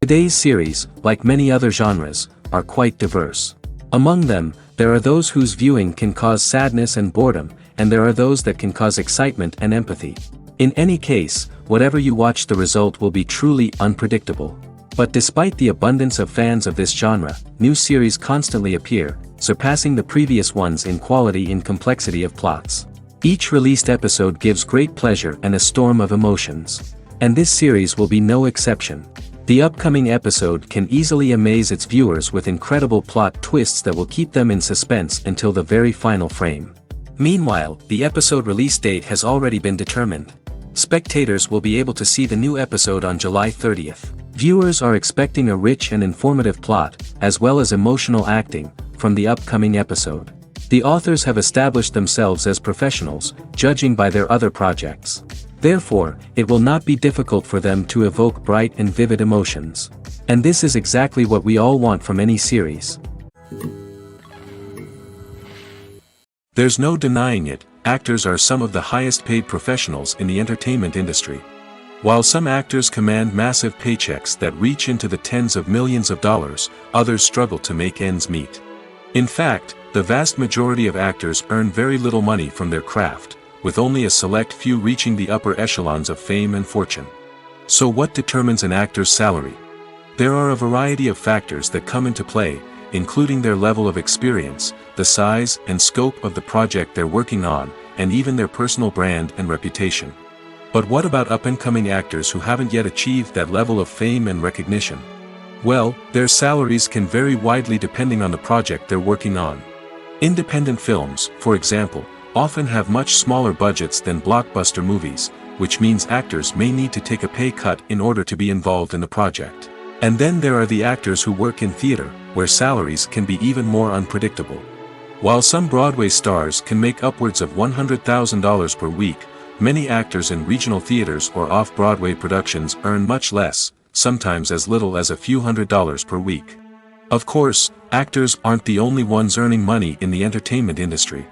Today's series, like many other genres, are quite diverse. Among them, there are those whose viewing can cause sadness and boredom, and there are those that can cause excitement and empathy. In any case, whatever you watch, the result will be truly unpredictable. But despite the abundance of fans of this genre, new series constantly appear, surpassing the previous ones in quality and complexity of plots. Each released episode gives great pleasure and a storm of emotions. And this series will be no exception. The upcoming episode can easily amaze its viewers with incredible plot twists that will keep them in suspense until the very final frame. Meanwhile, the episode release date has already been determined. Spectators will be able to see the new episode on July 30th. Viewers are expecting a rich and informative plot, as well as emotional acting, from the upcoming episode. The authors have established themselves as professionals, judging by their other projects. Therefore, it will not be difficult for them to evoke bright and vivid emotions. And this is exactly what we all want from any series. There's no denying it, actors are some of the highest paid professionals in the entertainment industry. While some actors command massive paychecks that reach into the tens of millions of dollars, others struggle to make ends meet. In fact, the vast majority of actors earn very little money from their craft, with only a select few reaching the upper echelons of fame and fortune. So what determines an actor's salary? There are a variety of factors that come into play, including their level of experience, the size and scope of the project they're working on, and even their personal brand and reputation. But what about up-and-coming actors who haven't yet achieved that level of fame and recognition? Well, their salaries can vary widely depending on the project they're working on. Independent films, for example, often have much smaller budgets than blockbuster movies, which means actors may need to take a pay cut in order to be involved in the project. And then there are the actors who work in theater, where salaries can be even more unpredictable. While some Broadway stars can make upwards of $100,000 per week, many actors in regional theaters or off-Broadway productions earn much less, sometimes as little as a few $100s per week. Of course, actors aren't the only ones earning money in the entertainment industry.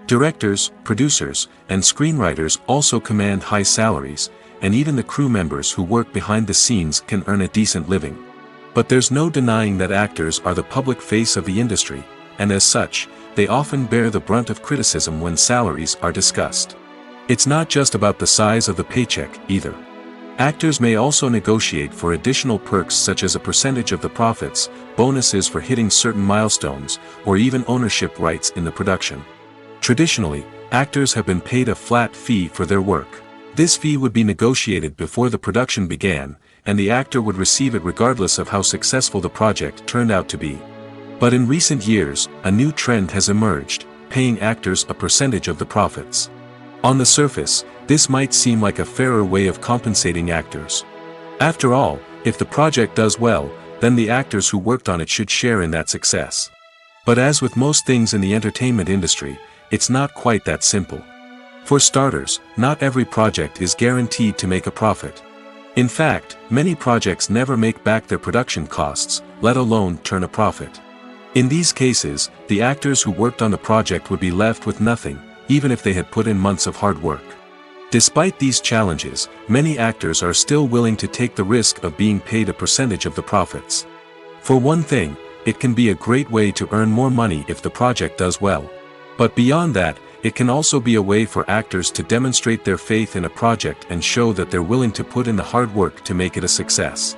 Directors, producers, and screenwriters also command high salaries, and even the crew members who work behind the scenes can earn a decent living. But there's no denying that actors are the public face of the industry, and as such, they often bear the brunt of criticism when salaries are discussed. It's not just about the size of the paycheck, either. Actors may also negotiate for additional perks such as a percentage of the profits, bonuses for hitting certain milestones, or even ownership rights in the production. Traditionally, actors have been paid a flat fee for their work. This fee would be negotiated before the production began, and the actor would receive it regardless of how successful the project turned out to be. But in recent years, a new trend has emerged, paying actors a percentage of the profits. On the surface, this might seem like a fairer way of compensating actors. After all, if the project does well, then the actors who worked on it should share in that success. But as with most things in the entertainment industry, it's not quite that simple. For starters, not every project is guaranteed to make a profit. In fact, many projects never make back their production costs, let alone turn a profit. In these cases, the actors who worked on the project would be left with nothing, even if they had put in months of hard work. Despite these challenges, many actors are still willing to take the risk of being paid a percentage of the profits. For one thing, it can be a great way to earn more money if the project does well. But beyond that, it can also be a way for actors to demonstrate their faith in a project and show that they're willing to put in the hard work to make it a success.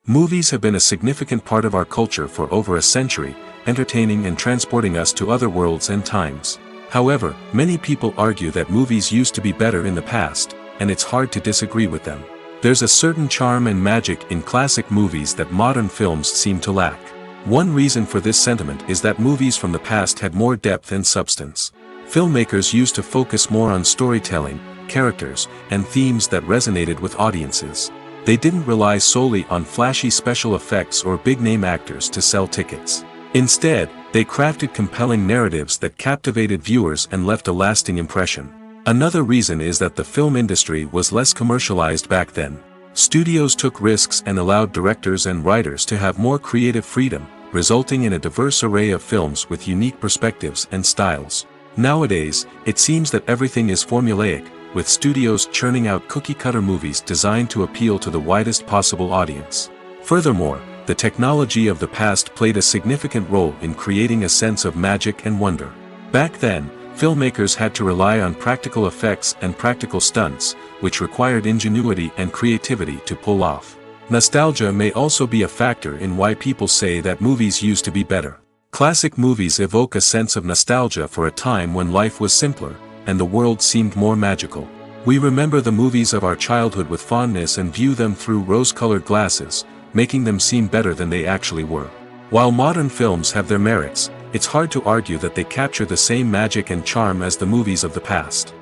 Movies have been a significant part of our culture for over a century, entertaining and transporting us to other worlds and times. However, many people argue that movies used to be better in the past, and it's hard to disagree with them. There's a certain charm and magic in classic movies that modern films seem to lack. One reason for this sentiment is that movies from the past had more depth and substance. Filmmakers used to focus more on storytelling, characters, and themes that resonated with audiences. They didn't rely solely on flashy special effects or big-name actors to sell tickets. Instead, they crafted compelling narratives that captivated viewers and left a lasting impression. Another reason is that the film industry was less commercialized back then. Studios took risks and allowed directors and writers to have more creative freedom, resulting in a diverse array of films with unique perspectives and styles. Nowadays, it seems that everything is formulaic, with studios churning out cookie-cutter movies designed to appeal to the widest possible audience. Furthermore, the technology of the past played a significant role in creating a sense of magic and wonder. Back then, filmmakers had to rely on practical effects and practical stunts, which required ingenuity and creativity to pull off. Nostalgia may also be a factor in why people say that movies used to be better. Classic movies evoke a sense of nostalgia for a time when life was simpler, and the world seemed more magical. We remember the movies of our childhood with fondness and view them through rose-colored glasses, making them seem better than they actually were. While modern films have their merits, it's hard to argue that they capture the same magic and charm as the movies of the past.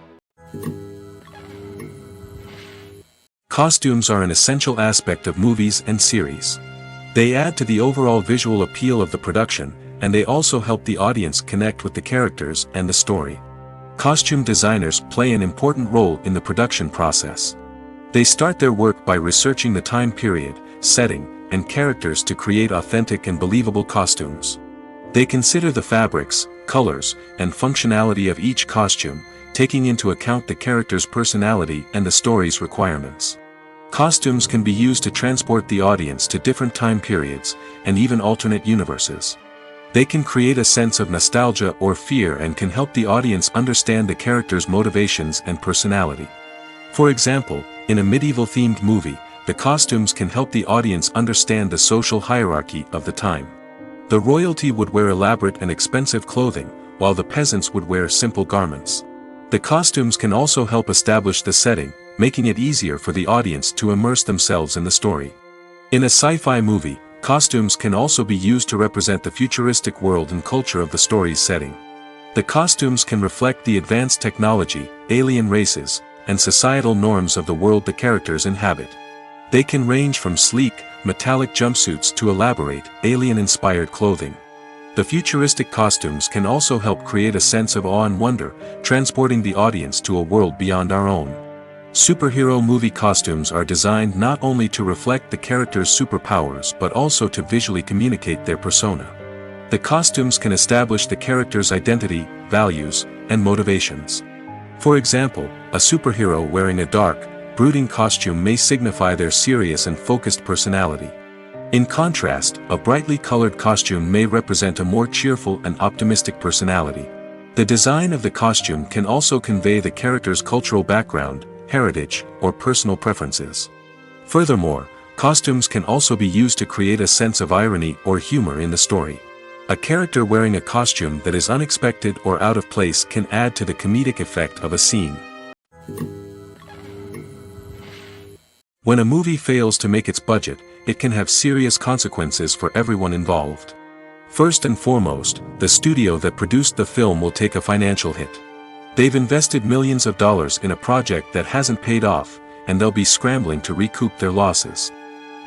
Costumes are an essential aspect of movies and series. They add to the overall visual appeal of the production, and they also help the audience connect with the characters and the story. Costume designers play an important role in the production process. They start their work by researching the time period, setting, and characters to create authentic and believable costumes. They consider the fabrics, colors, and functionality of each costume, taking into account the character's personality and the story's requirements. Costumes can be used to transport the audience to different time periods, and even alternate universes. They can create a sense of nostalgia or fear and can help the audience understand the character's motivations and personality. For example, in a medieval-themed movie, the costumes can help the audience understand the social hierarchy of the time. The royalty would wear elaborate and expensive clothing, while the peasants would wear simple garments. The costumes can also help establish the setting, making it easier for the audience to immerse themselves in the story. In a sci-fi movie, costumes can also be used to represent the futuristic world and culture of the story's setting. The costumes can reflect the advanced technology, alien races, and societal norms of the world the characters inhabit. They can range from sleek, metallic jumpsuits to elaborate, alien-inspired clothing. The futuristic costumes can also help create a sense of awe and wonder, transporting the audience to a world beyond our own. Superhero movie costumes are designed not only to reflect the character's superpowers but also to visually communicate their persona. The costumes can establish the character's identity, values, and motivations. For example, a superhero wearing a dark, brooding costume may signify their serious and focused personality. In contrast, a brightly colored costume may represent a more cheerful and optimistic personality. The design of the costume can also convey the character's cultural background, heritage, or personal preferences. Furthermore, costumes can also be used to create a sense of irony or humor in the story. A character wearing a costume that is unexpected or out of place can add to the comedic effect of a scene. When a movie fails to make its budget, it can have serious consequences for everyone involved. First and foremost, the studio that produced the film will take a financial hit. They've invested millions of dollars in a project that hasn't paid off, and they'll be scrambling to recoup their losses.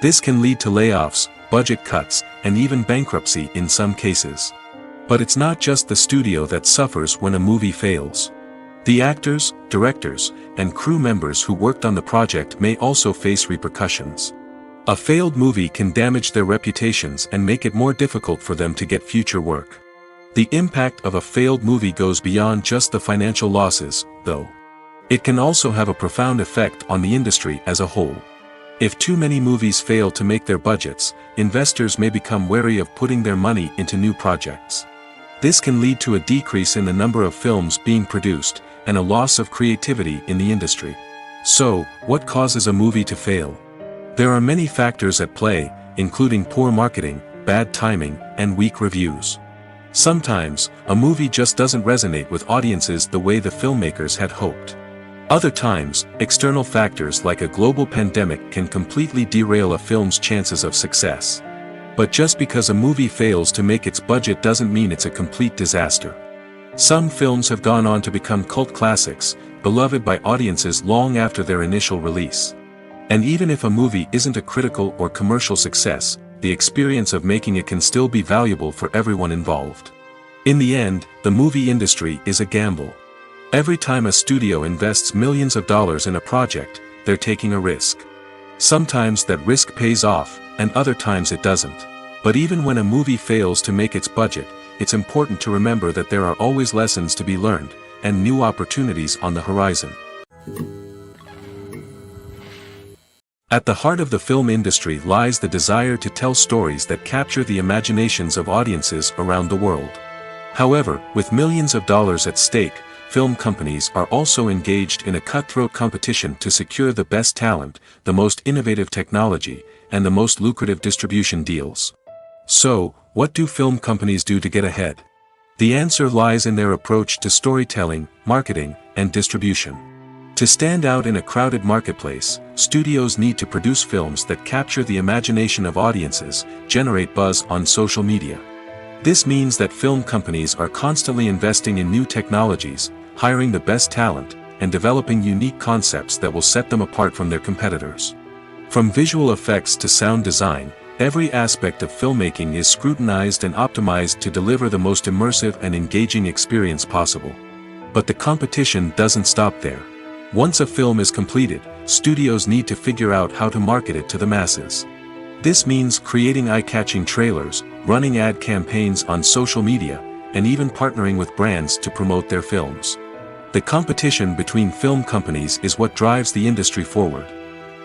This can lead to layoffs, budget cuts, and even bankruptcy in some cases. But it's not just the studio that suffers when a movie fails. The actors, directors, and crew members who worked on the project may also face repercussions. A failed movie can damage their reputations and make it more difficult for them to get future work. The impact of a failed movie goes beyond just the financial losses, though. It can also have a profound effect on the industry as a whole. If too many movies fail to make their budgets, investors may become wary of putting their money into new projects. This can lead to a decrease in the number of films being produced, and a loss of creativity in the industry. So, what causes a movie to fail? There are many factors at play, including poor marketing, bad timing, and weak reviews. Sometimes, a movie just doesn't resonate with audiences the way the filmmakers had hoped. Other times, external factors like a global pandemic can completely derail a film's chances of success. But just because a movie fails to make its budget doesn't mean it's a complete disaster. Some films have gone on to become cult classics, beloved by audiences long after their initial release. And even if a movie isn't a critical or commercial success, the experience of making it can still be valuable for everyone involved. In the end, the movie industry is a gamble. Every time a studio invests millions of dollars in a project, they're taking a risk. Sometimes that risk pays off, and other times it doesn't. But even when a movie fails to make its budget, it's important to remember that there are always lessons to be learned, and new opportunities on the horizon. At the heart of the film industry lies the desire to tell stories that capture the imaginations of audiences around the world. However, with millions of dollars at stake, film companies are also engaged in a cutthroat competition to secure the best talent, the most innovative technology, and the most lucrative distribution deals. So, what do film companies do to get ahead? The answer lies in their approach to storytelling, marketing, and distribution. To stand out in a crowded marketplace, studios need to produce films that capture the imagination of audiences, generate buzz on social media. This means that film companies are constantly investing in new technologies, hiring the best talent, and developing unique concepts that will set them apart from their competitors. From visual effects to sound design, every aspect of filmmaking is scrutinized and optimized to deliver the most immersive and engaging experience possible. But the competition doesn't stop there. Once a film is completed, studios need to figure out how to market it to the masses. This means creating eye-catching trailers, running ad campaigns on social media, and even partnering with brands to promote their films. The competition between film companies is what drives the industry forward.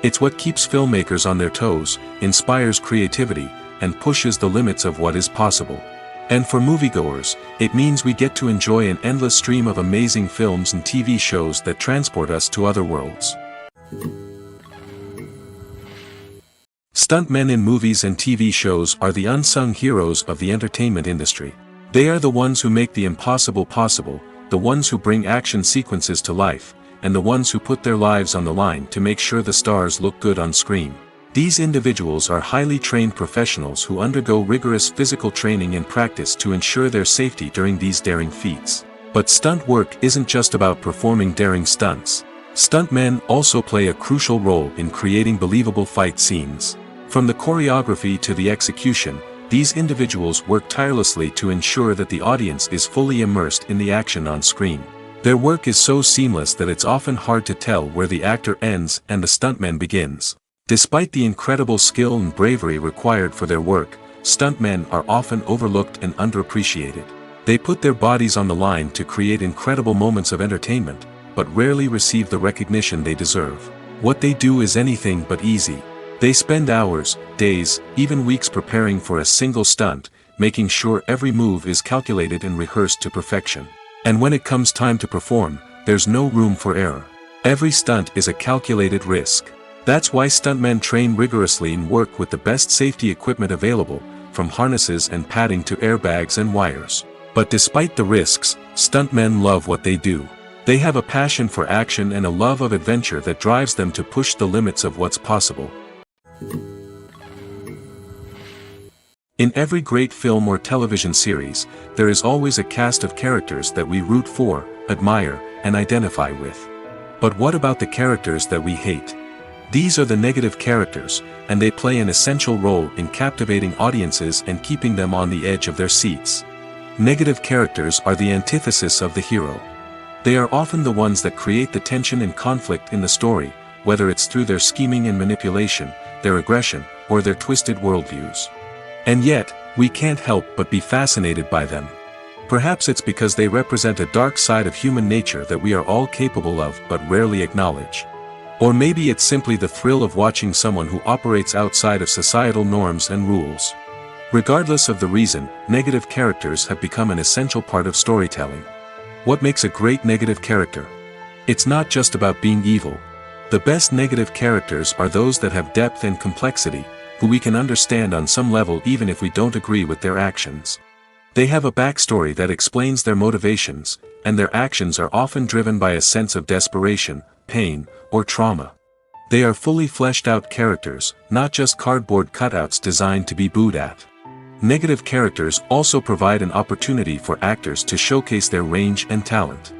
It's what keeps filmmakers on their toes, inspires creativity, and pushes the limits of what is possible. And for moviegoers, it means we get to enjoy an endless stream of amazing films and TV shows that transport us to other worlds. Stuntmen in movies and TV shows are the unsung heroes of the entertainment industry. They are the ones who make the impossible possible, the ones who bring action sequences to life, and the ones who put their lives on the line to make sure the stars look good on screen. These individuals are highly trained professionals who undergo rigorous physical training and practice to ensure their safety during these daring feats. But stunt work isn't just about performing daring stunts. Stuntmen also play a crucial role in creating believable fight scenes. From the choreography to the execution, these individuals work tirelessly to ensure that the audience is fully immersed in the action on screen. Their work is so seamless that it's often hard to tell where the actor ends and the stuntman begins. Despite the incredible skill and bravery required for their work, stuntmen are often overlooked and underappreciated. They put their bodies on the line to create incredible moments of entertainment, but rarely receive the recognition they deserve. What they do is anything but easy. They spend hours, days, even weeks preparing for a single stunt, making sure every move is calculated and rehearsed to perfection. And when it comes time to perform, there's no room for error. Every stunt is a calculated risk. That's why stuntmen train rigorously and work with the best safety equipment available, from harnesses and padding to airbags and wires. But despite the risks, stuntmen love what they do. They have a passion for action and a love of adventure that drives them to push the limits of what's possible. In every great film or television series, there is always a cast of characters that we root for, admire, and identify with. But what about the characters that we hate? These are the negative characters, and they play an essential role in captivating audiences and keeping them on the edge of their seats. Negative characters are the antithesis of the hero. They are often the ones that create the tension and conflict in the story, whether it's through their scheming and manipulation, their aggression, or their twisted worldviews. And yet, we can't help but be fascinated by them. Perhaps it's because they represent a dark side of human nature that we are all capable of but rarely acknowledge. Or maybe it's simply the thrill of watching someone who operates outside of societal norms and rules. Regardless of the reason, negative characters have become an essential part of storytelling. What makes a great negative character? It's not just about being evil. The best negative characters are those that have depth and complexity, who we can understand on some level even if we don't agree with their actions. They have a backstory that explains their motivations, and their actions are often driven by a sense of desperation, pain, or trauma. They are fully fleshed out characters, not just cardboard cutouts designed to be booed at. Negative characters also provide an opportunity for actors to showcase their range and talent.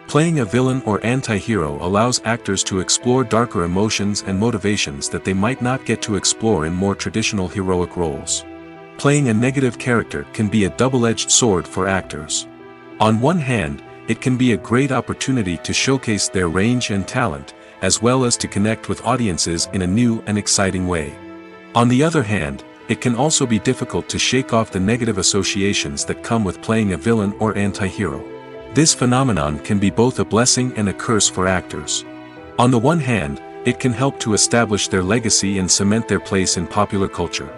Playing a villain or anti-hero allows actors to explore darker emotions and motivations that they might not get to explore in more traditional heroic roles. Playing a negative character can be a double-edged sword for actors. On one hand, it can be a great opportunity to showcase their range and talent, as well as to connect with audiences in a new and exciting way. On the other hand, it can also be difficult to shake off the negative associations that come with playing a villain or anti-hero. This phenomenon can be both a blessing and a curse for actors. On the one hand, it can help to establish their legacy and cement their place in popular culture.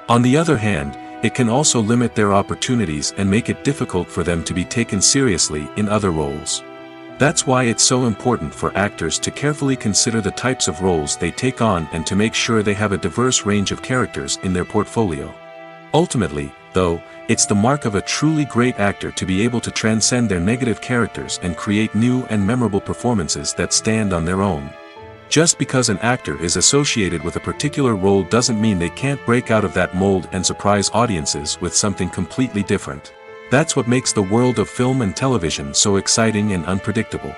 On the other hand, it can also limit their opportunities and make it difficult for them to be taken seriously in other roles. That's why it's so important for actors to carefully consider the types of roles they take on and to make sure they have a diverse range of characters in their portfolio. Ultimately, though, it's the mark of a truly great actor to be able to transcend their negative characters and create new and memorable performances that stand on their own. Just because an actor is associated with a particular role doesn't mean they can't break out of that mold and surprise audiences with something completely different. That's what makes the world of film and television so exciting and unpredictable.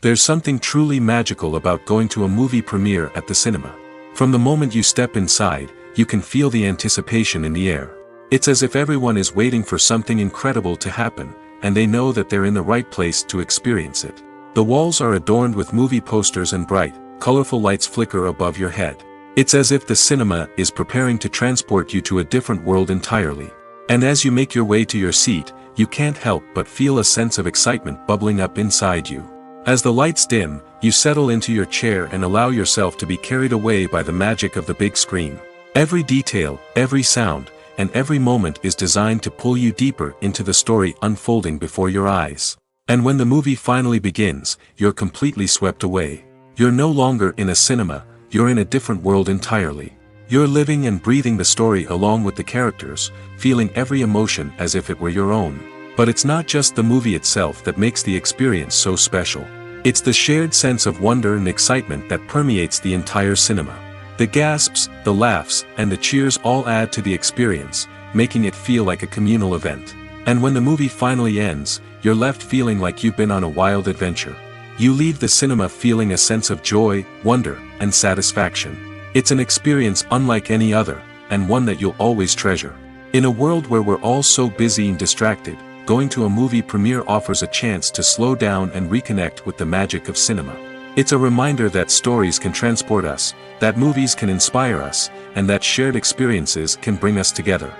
There's something truly magical about going to a movie premiere at the cinema. From the moment you step inside, you can feel the anticipation in the air. It's as if everyone is waiting for something incredible to happen, and they know that they're in the right place to experience it. The walls are adorned with movie posters and bright, colorful lights flicker above your head. It's as if the cinema is preparing to transport you to a different world entirely. And as you make your way to your seat, you can't help but feel a sense of excitement bubbling up inside you. As the lights dim, you settle into your chair and allow yourself to be carried away by the magic of the big screen. Every detail, every sound, and every moment is designed to pull you deeper into the story unfolding before your eyes. And when the movie finally begins, you're completely swept away. You're no longer in a cinema, you're in a different world entirely. You're living and breathing the story along with the characters, feeling every emotion as if it were your own. But it's not just the movie itself that makes the experience so special. It's the shared sense of wonder and excitement that permeates the entire cinema. The gasps, the laughs, and the cheers all add to the experience, making it feel like a communal event. And when the movie finally ends, you're left feeling like you've been on a wild adventure. You leave the cinema feeling a sense of joy, wonder, and satisfaction. It's an experience unlike any other, and one that you'll always treasure. In a world where we're all so busy and distracted, going to a movie premiere offers a chance to slow down and reconnect with the magic of cinema. It's a reminder that stories can transport us, that movies can inspire us, and that shared experiences can bring us together.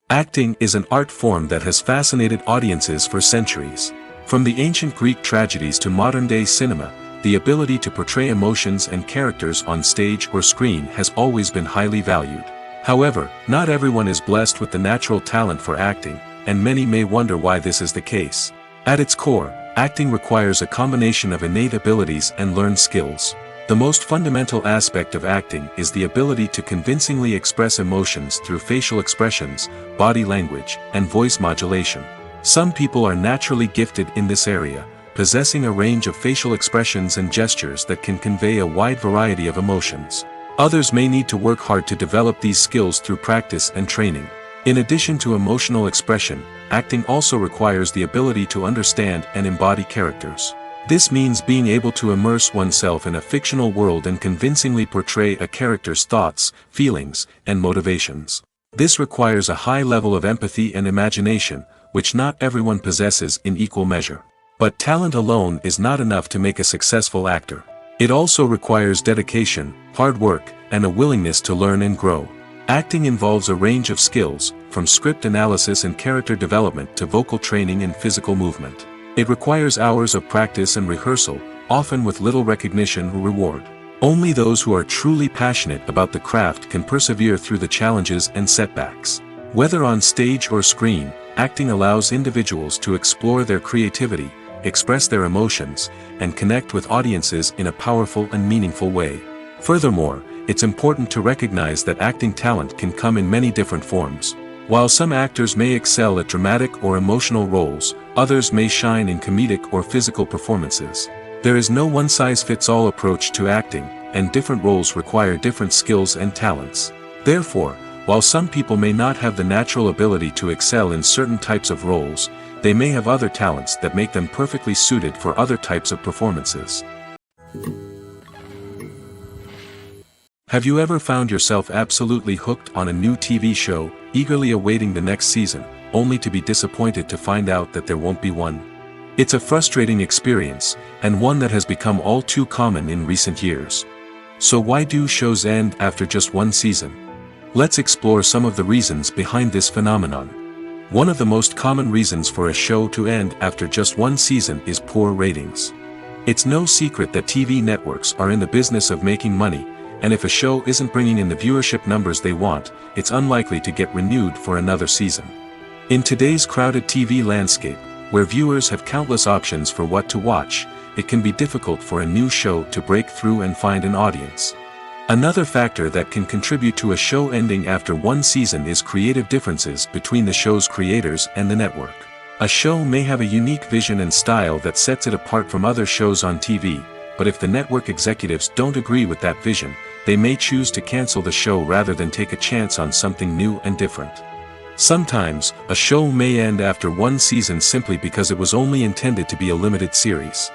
Acting is an art form that has fascinated audiences for centuries. From the ancient Greek tragedies to modern-day cinema, the ability to portray emotions and characters on stage or screen has always been highly valued. However, not everyone is blessed with the natural talent for acting, and many may wonder why this is the case. At its core, acting requires a combination of innate abilities and learned skills. The most fundamental aspect of acting is the ability to convincingly express emotions through facial expressions, body language, and voice modulation. Some people are naturally gifted in this area, possessing a range of facial expressions and gestures that can convey a wide variety of emotions. Others may need to work hard to develop these skills through practice and training. In addition to emotional expression, acting also requires the ability to understand and embody characters. This means being able to immerse oneself in a fictional world and convincingly portray a character's thoughts, feelings, and motivations. This requires a high level of empathy and imagination, which not everyone possesses in equal measure. But talent alone is not enough to make a successful actor. It also requires dedication, hard work, and a willingness to learn and grow. Acting involves a range of skills, from script analysis and character development to vocal training and physical movement. It requires hours of practice and rehearsal, often with little recognition or reward. Only those who are truly passionate about the craft can persevere through the challenges and setbacks. Whether on stage or screen, acting allows individuals to explore their creativity, express their emotions, and connect with audiences in a powerful and meaningful way. Furthermore, it's important to recognize that acting talent can come in many different forms. While some actors may excel at dramatic or emotional roles, others may shine in comedic or physical performances. There is no one-size-fits-all approach to acting, and different roles require different skills and talents. Therefore, while some people may not have the natural ability to excel in certain types of roles, they may have other talents that make them perfectly suited for other types of performances. Have you ever found yourself absolutely hooked on a new TV show, eagerly awaiting the next season, only to be disappointed to find out that there won't be one? It's a frustrating experience, and one that has become all too common in recent years. So why do shows end after just one season? Let's explore some of the reasons behind this phenomenon. One of the most common reasons for a show to end after just one season is poor ratings. It's no secret that TV networks are in the business of making money, and if a show isn't bringing in the viewership numbers they want, it's unlikely to get renewed for another season. In today's crowded TV landscape, where viewers have countless options for what to watch, it can be difficult for a new show to break through and find an audience. Another factor that can contribute to a show ending after one season is creative differences between the show's creators and the network. A show may have a unique vision and style that sets it apart from other shows on TV, but if the network executives don't agree with that vision, they may choose to cancel the show rather than take a chance on something new and different. Sometimes, a show may end after one season simply because it was only intended to be a limited series.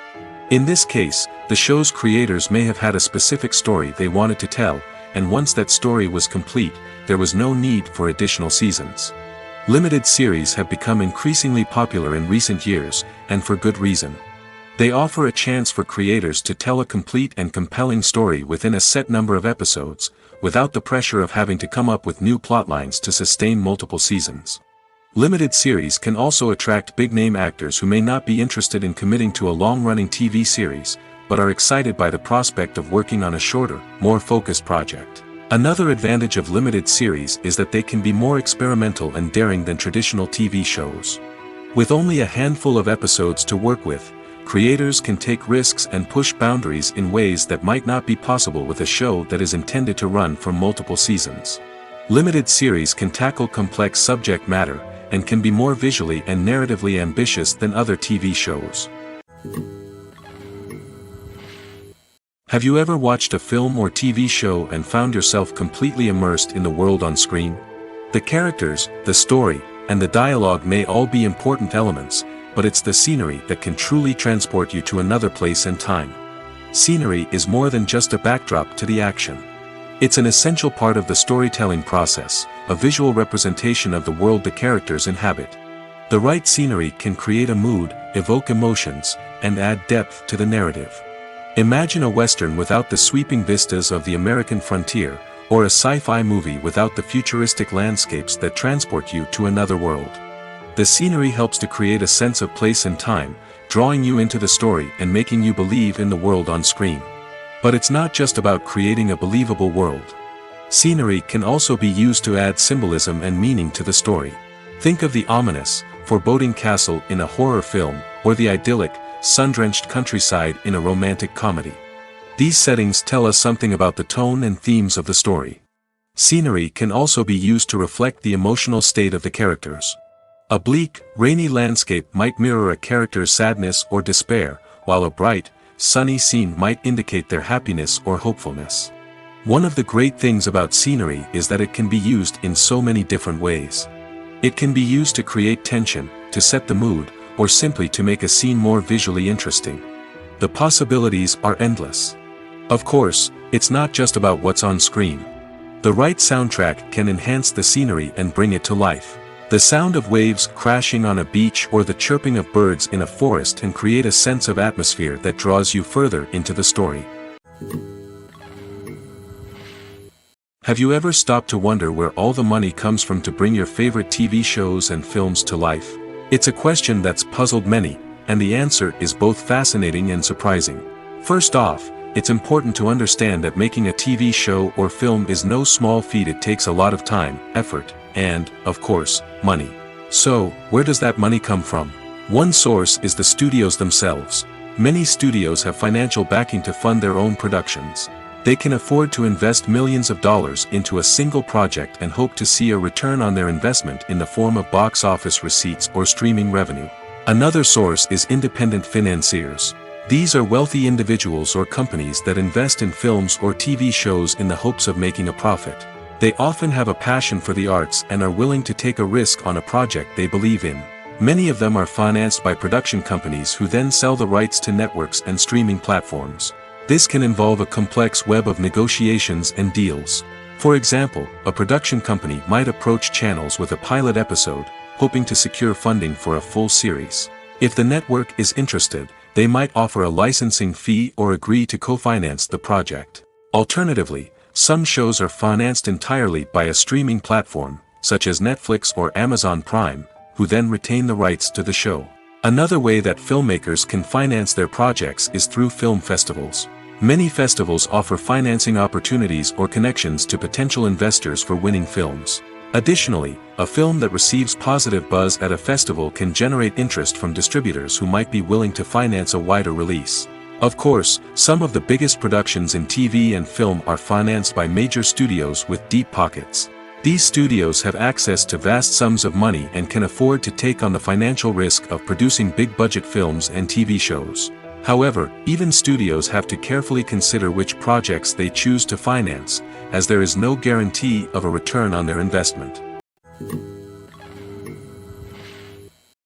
In this case, the show's creators may have had a specific story they wanted to tell, and once that story was complete, there was no need for additional seasons. Limited series have become increasingly popular in recent years, and for good reason. They offer a chance for creators to tell a complete and compelling story within a set number of episodes, without the pressure of having to come up with new plotlines to sustain multiple seasons. Limited series can also attract big-name actors who may not be interested in committing to a long-running TV series, but are excited by the prospect of working on a shorter, more focused project. Another advantage of limited series is that they can be more experimental and daring than traditional TV shows. With only a handful of episodes to work with, creators can take risks and push boundaries in ways that might not be possible with a show that is intended to run for multiple seasons. Limited series can tackle complex subject matter, and can be more visually and narratively ambitious than other TV shows. Have you ever watched a film or TV show and found yourself completely immersed in the world on screen? The characters, the story, and the dialogue may all be important elements, but it's the scenery that can truly transport you to another place and time. Scenery is more than just a backdrop to the action. It's an essential part of the storytelling process, a visual representation of the world the characters inhabit. The right scenery can create a mood, evoke emotions, and add depth to the narrative. Imagine a Western without the sweeping vistas of the American frontier, or a sci-fi movie without the futuristic landscapes that transport you to another world. The scenery helps to create a sense of place and time, drawing you into the story and making you believe in the world on screen. But it's not just about creating a believable world. Scenery can also be used to add symbolism and meaning to the story. Think of the ominous, foreboding castle in a horror film, or the idyllic, sun-drenched countryside in a romantic comedy. These settings tell us something about the tone and themes of the story. Scenery can also be used to reflect the emotional state of the characters. A bleak, rainy landscape might mirror a character's sadness or despair, while a bright, sunny scene might indicate their happiness or hopefulness. One of the great things about scenery is that it can be used in so many different ways. It can be used to create tension, to set the mood, or simply to make a scene more visually interesting. The possibilities are endless. Of course, it's not just about what's on screen. The right soundtrack can enhance the scenery and bring it to life. The sound of waves crashing on a beach or the chirping of birds in a forest can create a sense of atmosphere that draws you further into the story. Have you ever stopped to wonder where all the money comes from to bring your favorite TV shows and films to life? It's a question that's puzzled many, and the answer is both fascinating and surprising. First off, it's important to understand that making a TV show or film is no small feat. It takes a lot of time, effort, and, of course, money. So, where does that money come from? One source is the studios themselves. Many studios have financial backing to fund their own productions. They can afford to invest millions of dollars into a single project and hope to see a return on their investment in the form of box office receipts or streaming revenue. Another source is independent financiers. These are wealthy individuals or companies that invest in films or TV shows in the hopes of making a profit. They often have a passion for the arts and are willing to take a risk on a project they believe in. Many of them are financed by production companies who then sell the rights to networks and streaming platforms. This can involve a complex web of negotiations and deals. For example, a production company might approach channels with a pilot episode, hoping to secure funding for a full series. If the network is interested, they might offer a licensing fee or agree to co-finance the project. Alternatively, some shows are financed entirely by a streaming platform, such as Netflix or Amazon Prime, who then retain the rights to the show. Another way that filmmakers can finance their projects is through film festivals. Many festivals offer financing opportunities or connections to potential investors for winning films. Additionally, a film that receives positive buzz at a festival can generate interest from distributors who might be willing to finance a wider release. Of course, some of the biggest productions in TV and film are financed by major studios with deep pockets. These studios have access to vast sums of money and can afford to take on the financial risk of producing big-budget films and TV shows. However, even studios have to carefully consider which projects they choose to finance, as there is no guarantee of a return on their investment.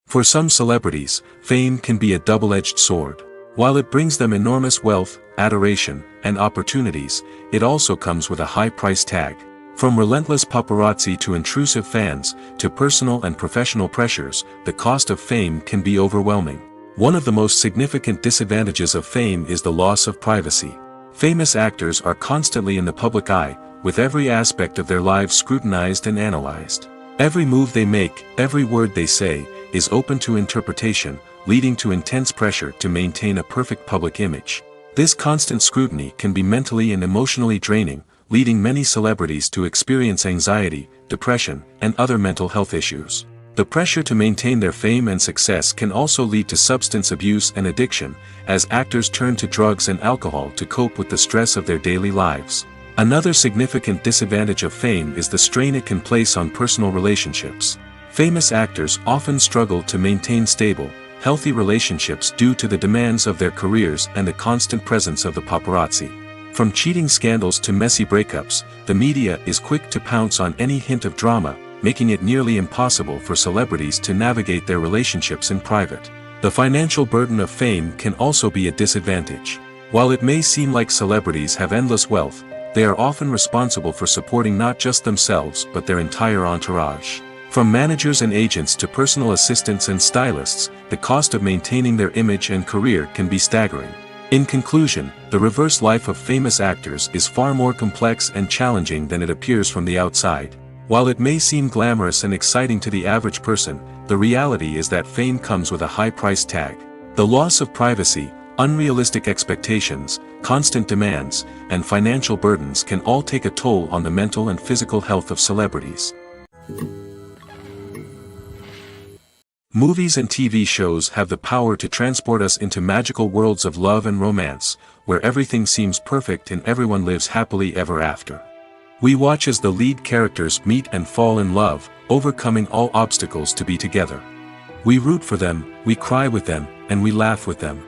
For some celebrities, fame can be a double-edged sword. While it brings them enormous wealth, adoration, and opportunities, it also comes with a high price tag. From relentless paparazzi to intrusive fans, to personal and professional pressures, the cost of fame can be overwhelming. One of the most significant disadvantages of fame is the loss of privacy. Famous actors are constantly in the public eye, with every aspect of their lives scrutinized and analyzed. Every move they make, every word they say, is open to interpretation, leading to intense pressure to maintain a perfect public image. This constant scrutiny can be mentally and emotionally draining, leading many celebrities to experience anxiety, depression, and other mental health issues. The pressure to maintain their fame and success can also lead to substance abuse and addiction, as actors turn to drugs and alcohol to cope with the stress of their daily lives. Another significant disadvantage of fame is the strain it can place on personal relationships. Famous actors often struggle to maintain stable, healthy relationships due to the demands of their careers and the constant presence of the paparazzi. From cheating scandals to messy breakups, the media is quick to pounce on any hint of drama, making it nearly impossible for celebrities to navigate their relationships in private. The financial burden of fame can also be a disadvantage. While it may seem like celebrities have endless wealth, they are often responsible for supporting not just themselves but their entire entourage. From managers and agents to personal assistants and stylists, the cost of maintaining their image and career can be staggering. In conclusion, the reverse life of famous actors is far more complex and challenging than it appears from the outside. While it may seem glamorous and exciting to the average person, the reality is that fame comes with a high price tag. The loss of privacy, unrealistic expectations, constant demands, and financial burdens can all take a toll on the mental and physical health of celebrities. Movies and TV shows have the power to transport us into magical worlds of love and romance, where everything seems perfect and everyone lives happily ever after. We watch as the lead characters meet and fall in love, overcoming all obstacles to be together. We root for them, we cry with them, and we laugh with them.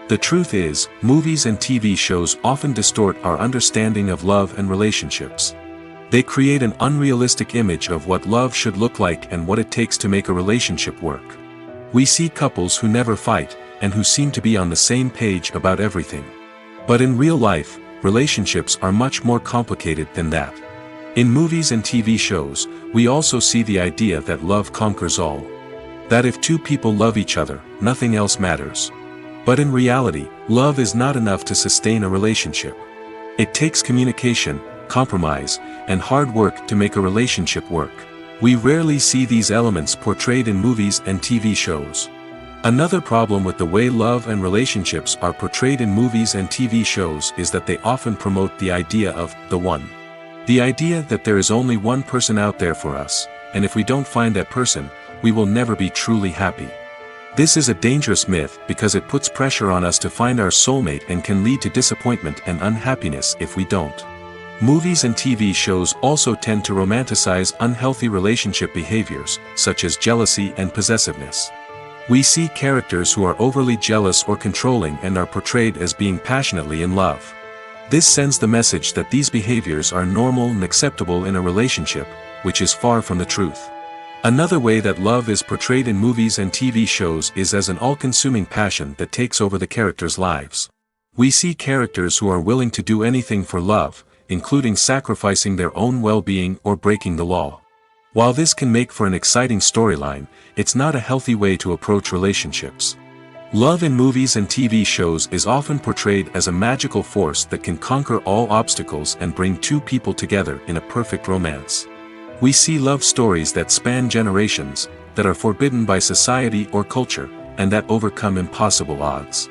The truth is, movies and TV shows often distort our understanding of love and relationships. They create an unrealistic image of what love should look like and what it takes to make a relationship work. We see couples who never fight, and who seem to be on the same page about everything. But in real life, relationships are much more complicated than that. In movies and TV shows, we also see the idea that love conquers all. That if two people love each other, nothing else matters. But in reality, love is not enough to sustain a relationship. It takes communication, compromise, and hard work to make a relationship work. We rarely see these elements portrayed in movies and TV shows. Another problem with the way love and relationships are portrayed in movies and TV shows is that they often promote the idea of the one. The idea that there is only one person out there for us, and if we don't find that person, we will never be truly happy. This is a dangerous myth because it puts pressure on us to find our soulmate and can lead to disappointment and unhappiness if we don't. Movies and TV shows also tend to romanticize unhealthy relationship behaviors, such as jealousy and possessiveness. We see characters who are overly jealous or controlling and are portrayed as being passionately in love. This sends the message that these behaviors are normal and acceptable in a relationship, which is far from the truth. Another way that love is portrayed in movies and TV shows is as an all-consuming passion that takes over the characters' lives. We see characters who are willing to do anything for love, including sacrificing their own well-being or breaking the law. While this can make for an exciting storyline, it's not a healthy way to approach relationships. Love in movies and TV shows is often portrayed as a magical force that can conquer all obstacles and bring two people together in a perfect romance. We see love stories that span generations, that are forbidden by society or culture, and that overcome impossible odds.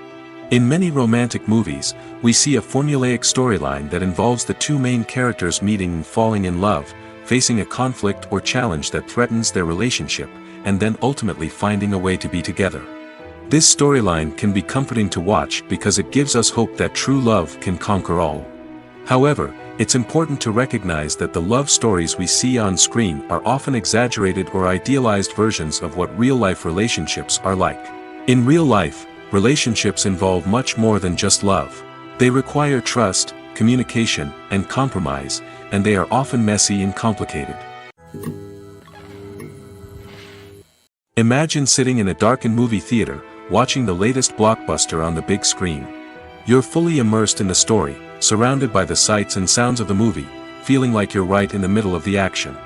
In many romantic movies, we see a formulaic storyline that involves the two main characters meeting and falling in love, facing a conflict or challenge that threatens their relationship, and then ultimately finding a way to be together. This storyline can be comforting to watch because it gives us hope that true love can conquer all. However, it's important to recognize that the love stories we see on screen are often exaggerated or idealized versions of what real-life relationships are like. In real life, relationships involve much more than just love. They require trust, communication, and compromise, and they are often messy and complicated. Imagine sitting in a darkened movie theater, watching the latest blockbuster on the big screen. You're fully immersed in the story, surrounded by the sights and sounds of the movie, feeling like you're right in the middle of the action.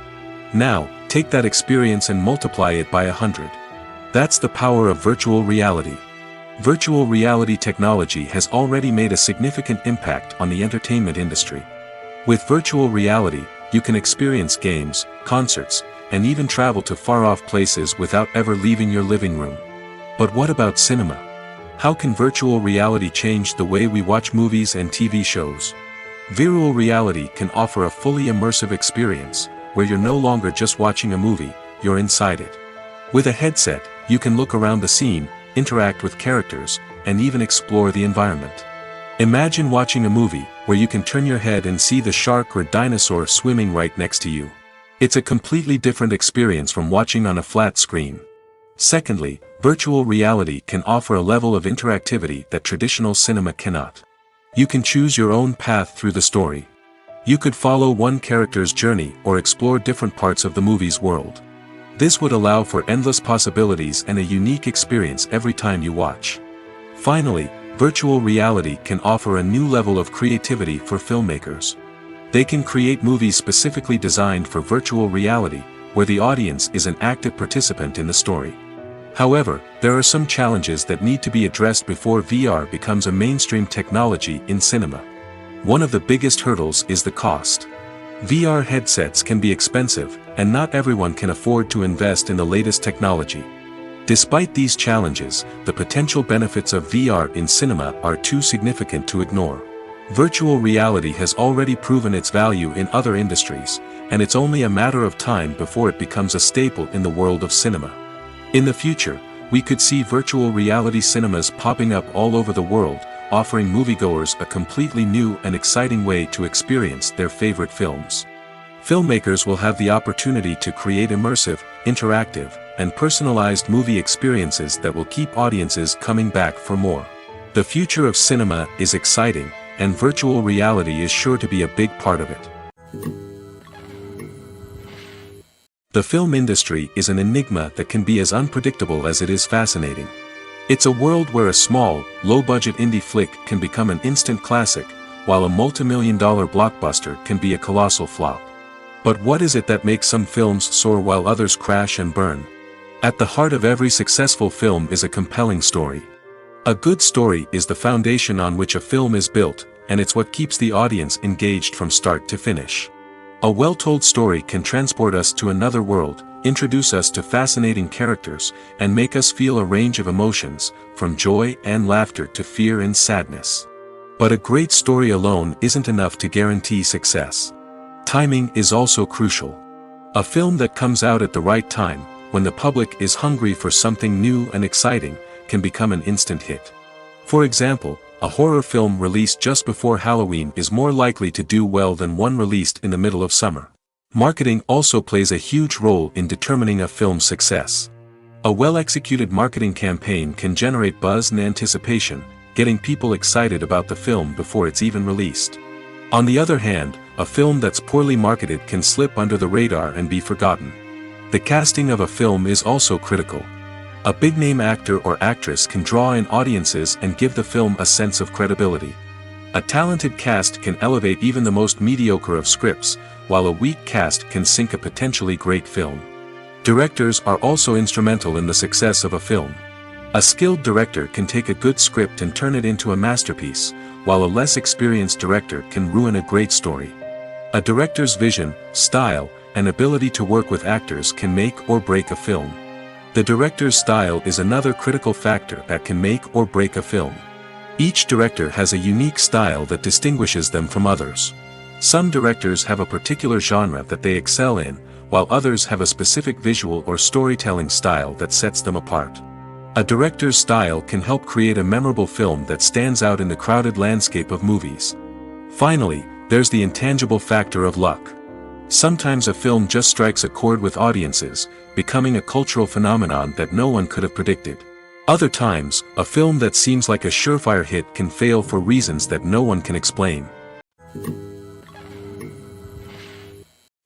Now, take that experience and multiply it by 100. That's the power of virtual reality. Virtual reality technology has already made a significant impact on the entertainment industry. With virtual reality, you can experience games, concerts, and even travel to far-off places without ever leaving your living room. But what about cinema? How can virtual reality change the way we watch movies and TV shows? Virtual reality can offer a fully immersive experience, where you're no longer just watching a movie, you're inside it. With a headset, you can look around the scene, interact with characters, and even explore the environment. Imagine watching a movie where you can turn your head and see the shark or dinosaur swimming right next to you. It's a completely different experience from watching on a flat screen. Secondly, virtual reality can offer a level of interactivity that traditional cinema cannot. You can choose your own path through the story. You could follow one character's journey or explore different parts of the movie's world. This would allow for endless possibilities and a unique experience every time you watch. Finally, virtual reality can offer a new level of creativity for filmmakers. They can create movies specifically designed for virtual reality, where the audience is an active participant in the story. However, there are some challenges that need to be addressed before VR becomes a mainstream technology in cinema. One of the biggest hurdles is the cost. VR headsets can be expensive, and not everyone can afford to invest in the latest technology. Despite these challenges, the potential benefits of VR in cinema are too significant to ignore. Virtual reality has already proven its value in other industries, and it's only a matter of time before it becomes a staple in the world of cinema. In the future, we could see virtual reality cinemas popping up all over the world, offering moviegoers a completely new and exciting way to experience their favorite films. Filmmakers will have the opportunity to create immersive, interactive, and personalized movie experiences that will keep audiences coming back for more. The future of cinema is exciting, and virtual reality is sure to be a big part of it. The film industry is an enigma that can be as unpredictable as it is fascinating. It's a world where a small, low-budget indie flick can become an instant classic, while a multi-million-dollar blockbuster can be a colossal flop. But what is it that makes some films soar while others crash and burn? At the heart of every successful film is a compelling story. A good story is the foundation on which a film is built, and it's what keeps the audience engaged from start to finish. A well-told story can transport us to another world, introduce us to fascinating characters, and make us feel a range of emotions, from joy and laughter to fear and sadness. But a great story alone isn't enough to guarantee success. Timing is also crucial. A film that comes out at the right time, when the public is hungry for something new and exciting, can become an instant hit. For example, a horror film released just before Halloween is more likely to do well than one released in the middle of summer. Marketing also plays a huge role in determining a film's success. A well-executed marketing campaign can generate buzz and anticipation, getting people excited about the film before it's even released. On the other hand, a film that's poorly marketed can slip under the radar and be forgotten. The casting of a film is also critical. A big-name actor or actress can draw in audiences and give the film a sense of credibility. A talented cast can elevate even the most mediocre of scripts, while a weak cast can sink a potentially great film. Directors are also instrumental in the success of a film. A skilled director can take a good script and turn it into a masterpiece, while a less experienced director can ruin a great story. A director's vision, style, and ability to work with actors can make or break a film. The director's style is another critical factor that can make or break a film. Each director has a unique style that distinguishes them from others. Some directors have a particular genre that they excel in, while others have a specific visual or storytelling style that sets them apart. A director's style can help create a memorable film that stands out in the crowded landscape of movies. Finally, there's the intangible factor of luck. Sometimes a film just strikes a chord with audiences, becoming a cultural phenomenon that no one could have predicted. Other times, a film that seems like a surefire hit can fail for reasons that no one can explain.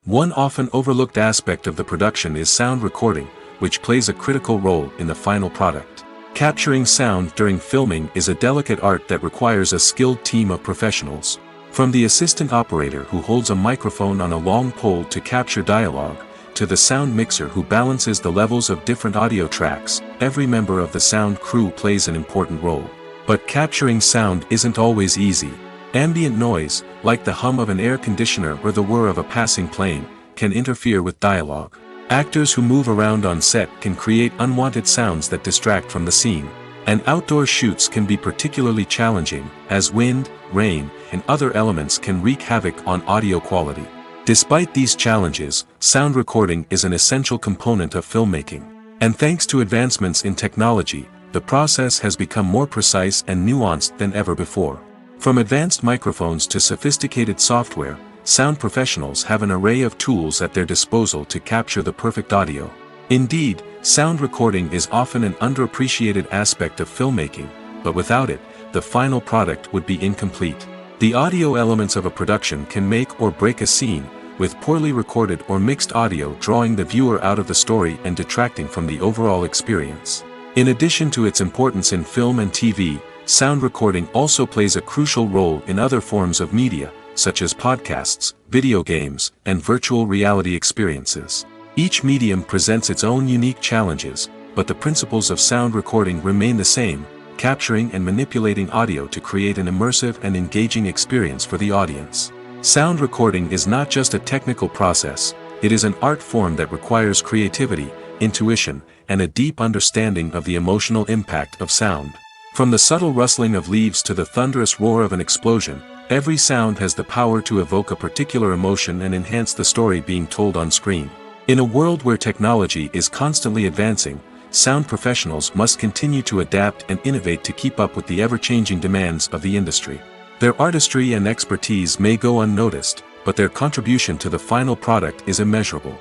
One often overlooked aspect of the production is sound recording, which plays a critical role in the final product. Capturing sound during filming is a delicate art that requires a skilled team of professionals. From the assistant operator who holds a microphone on a long pole to capture dialogue, to the sound mixer who balances the levels of different audio tracks, every member of the sound crew plays an important role. But capturing sound isn't always easy. Ambient noise, like the hum of an air conditioner or the whir of a passing plane, can interfere with dialogue. Actors who move around on set can create unwanted sounds that distract from the scene. And outdoor shoots can be particularly challenging, as wind, rain, and other elements can wreak havoc on audio quality. Despite these challenges, sound recording is an essential component of filmmaking. And thanks to advancements in technology, the process has become more precise and nuanced than ever before. From advanced microphones to sophisticated software, sound professionals have an array of tools at their disposal to capture the perfect audio. Indeed, sound recording is often an underappreciated aspect of filmmaking, but without it, the final product would be incomplete. The audio elements of a production can make or break a scene, with poorly recorded or mixed audio drawing the viewer out of the story and detracting from the overall experience. In addition to its importance in film and TV, sound recording also plays a crucial role in other forms of media, such as podcasts, video games, and virtual reality experiences. Each medium presents its own unique challenges, but the principles of sound recording remain the same, capturing and manipulating audio to create an immersive and engaging experience for the audience. Sound recording is not just a technical process, it is an art form that requires creativity, intuition, and a deep understanding of the emotional impact of sound. From the subtle rustling of leaves to the thunderous roar of an explosion, every sound has the power to evoke a particular emotion and enhance the story being told on screen. In a world where technology is constantly advancing, sound professionals must continue to adapt and innovate to keep up with the ever-changing demands of the industry. Their artistry and expertise may go unnoticed, but their contribution to the final product is immeasurable.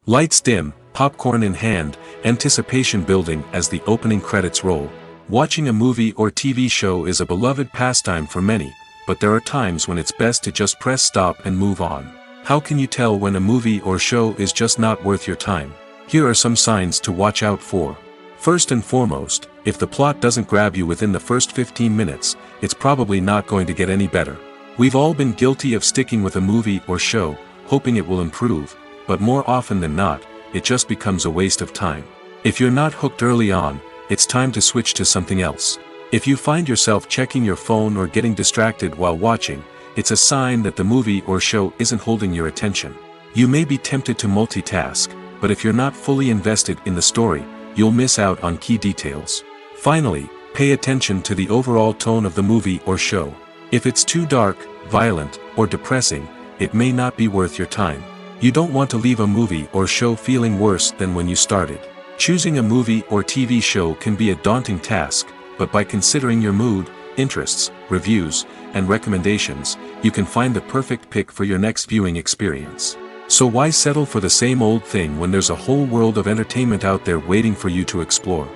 Lights dim, popcorn in hand, anticipation building as the opening credits roll. Watching a movie or TV show is a beloved pastime for many, but there are times when it's best to just press stop and move on. How can you tell when a movie or show is just not worth your time? Here are some signs to watch out for. First and foremost, if the plot doesn't grab you within the first 15 minutes, it's probably not going to get any better. We've all been guilty of sticking with a movie or show, hoping it will improve, but more often than not, it just becomes a waste of time. If you're not hooked early on, it's time to switch to something else. If you find yourself checking your phone or getting distracted while watching, it's a sign that the movie or show isn't holding your attention. You may be tempted to multitask, but if you're not fully invested in the story, you'll miss out on key details. Finally, pay attention to the overall tone of the movie or show. If it's too dark, violent, or depressing, it may not be worth your time. You don't want to leave a movie or show feeling worse than when you started. Choosing a movie or TV show can be a daunting task, but by considering your mood, interests, reviews, and recommendations, you can find the perfect pick for your next viewing experience. So why settle for the same old thing when there's a whole world of entertainment out there waiting for you to explore?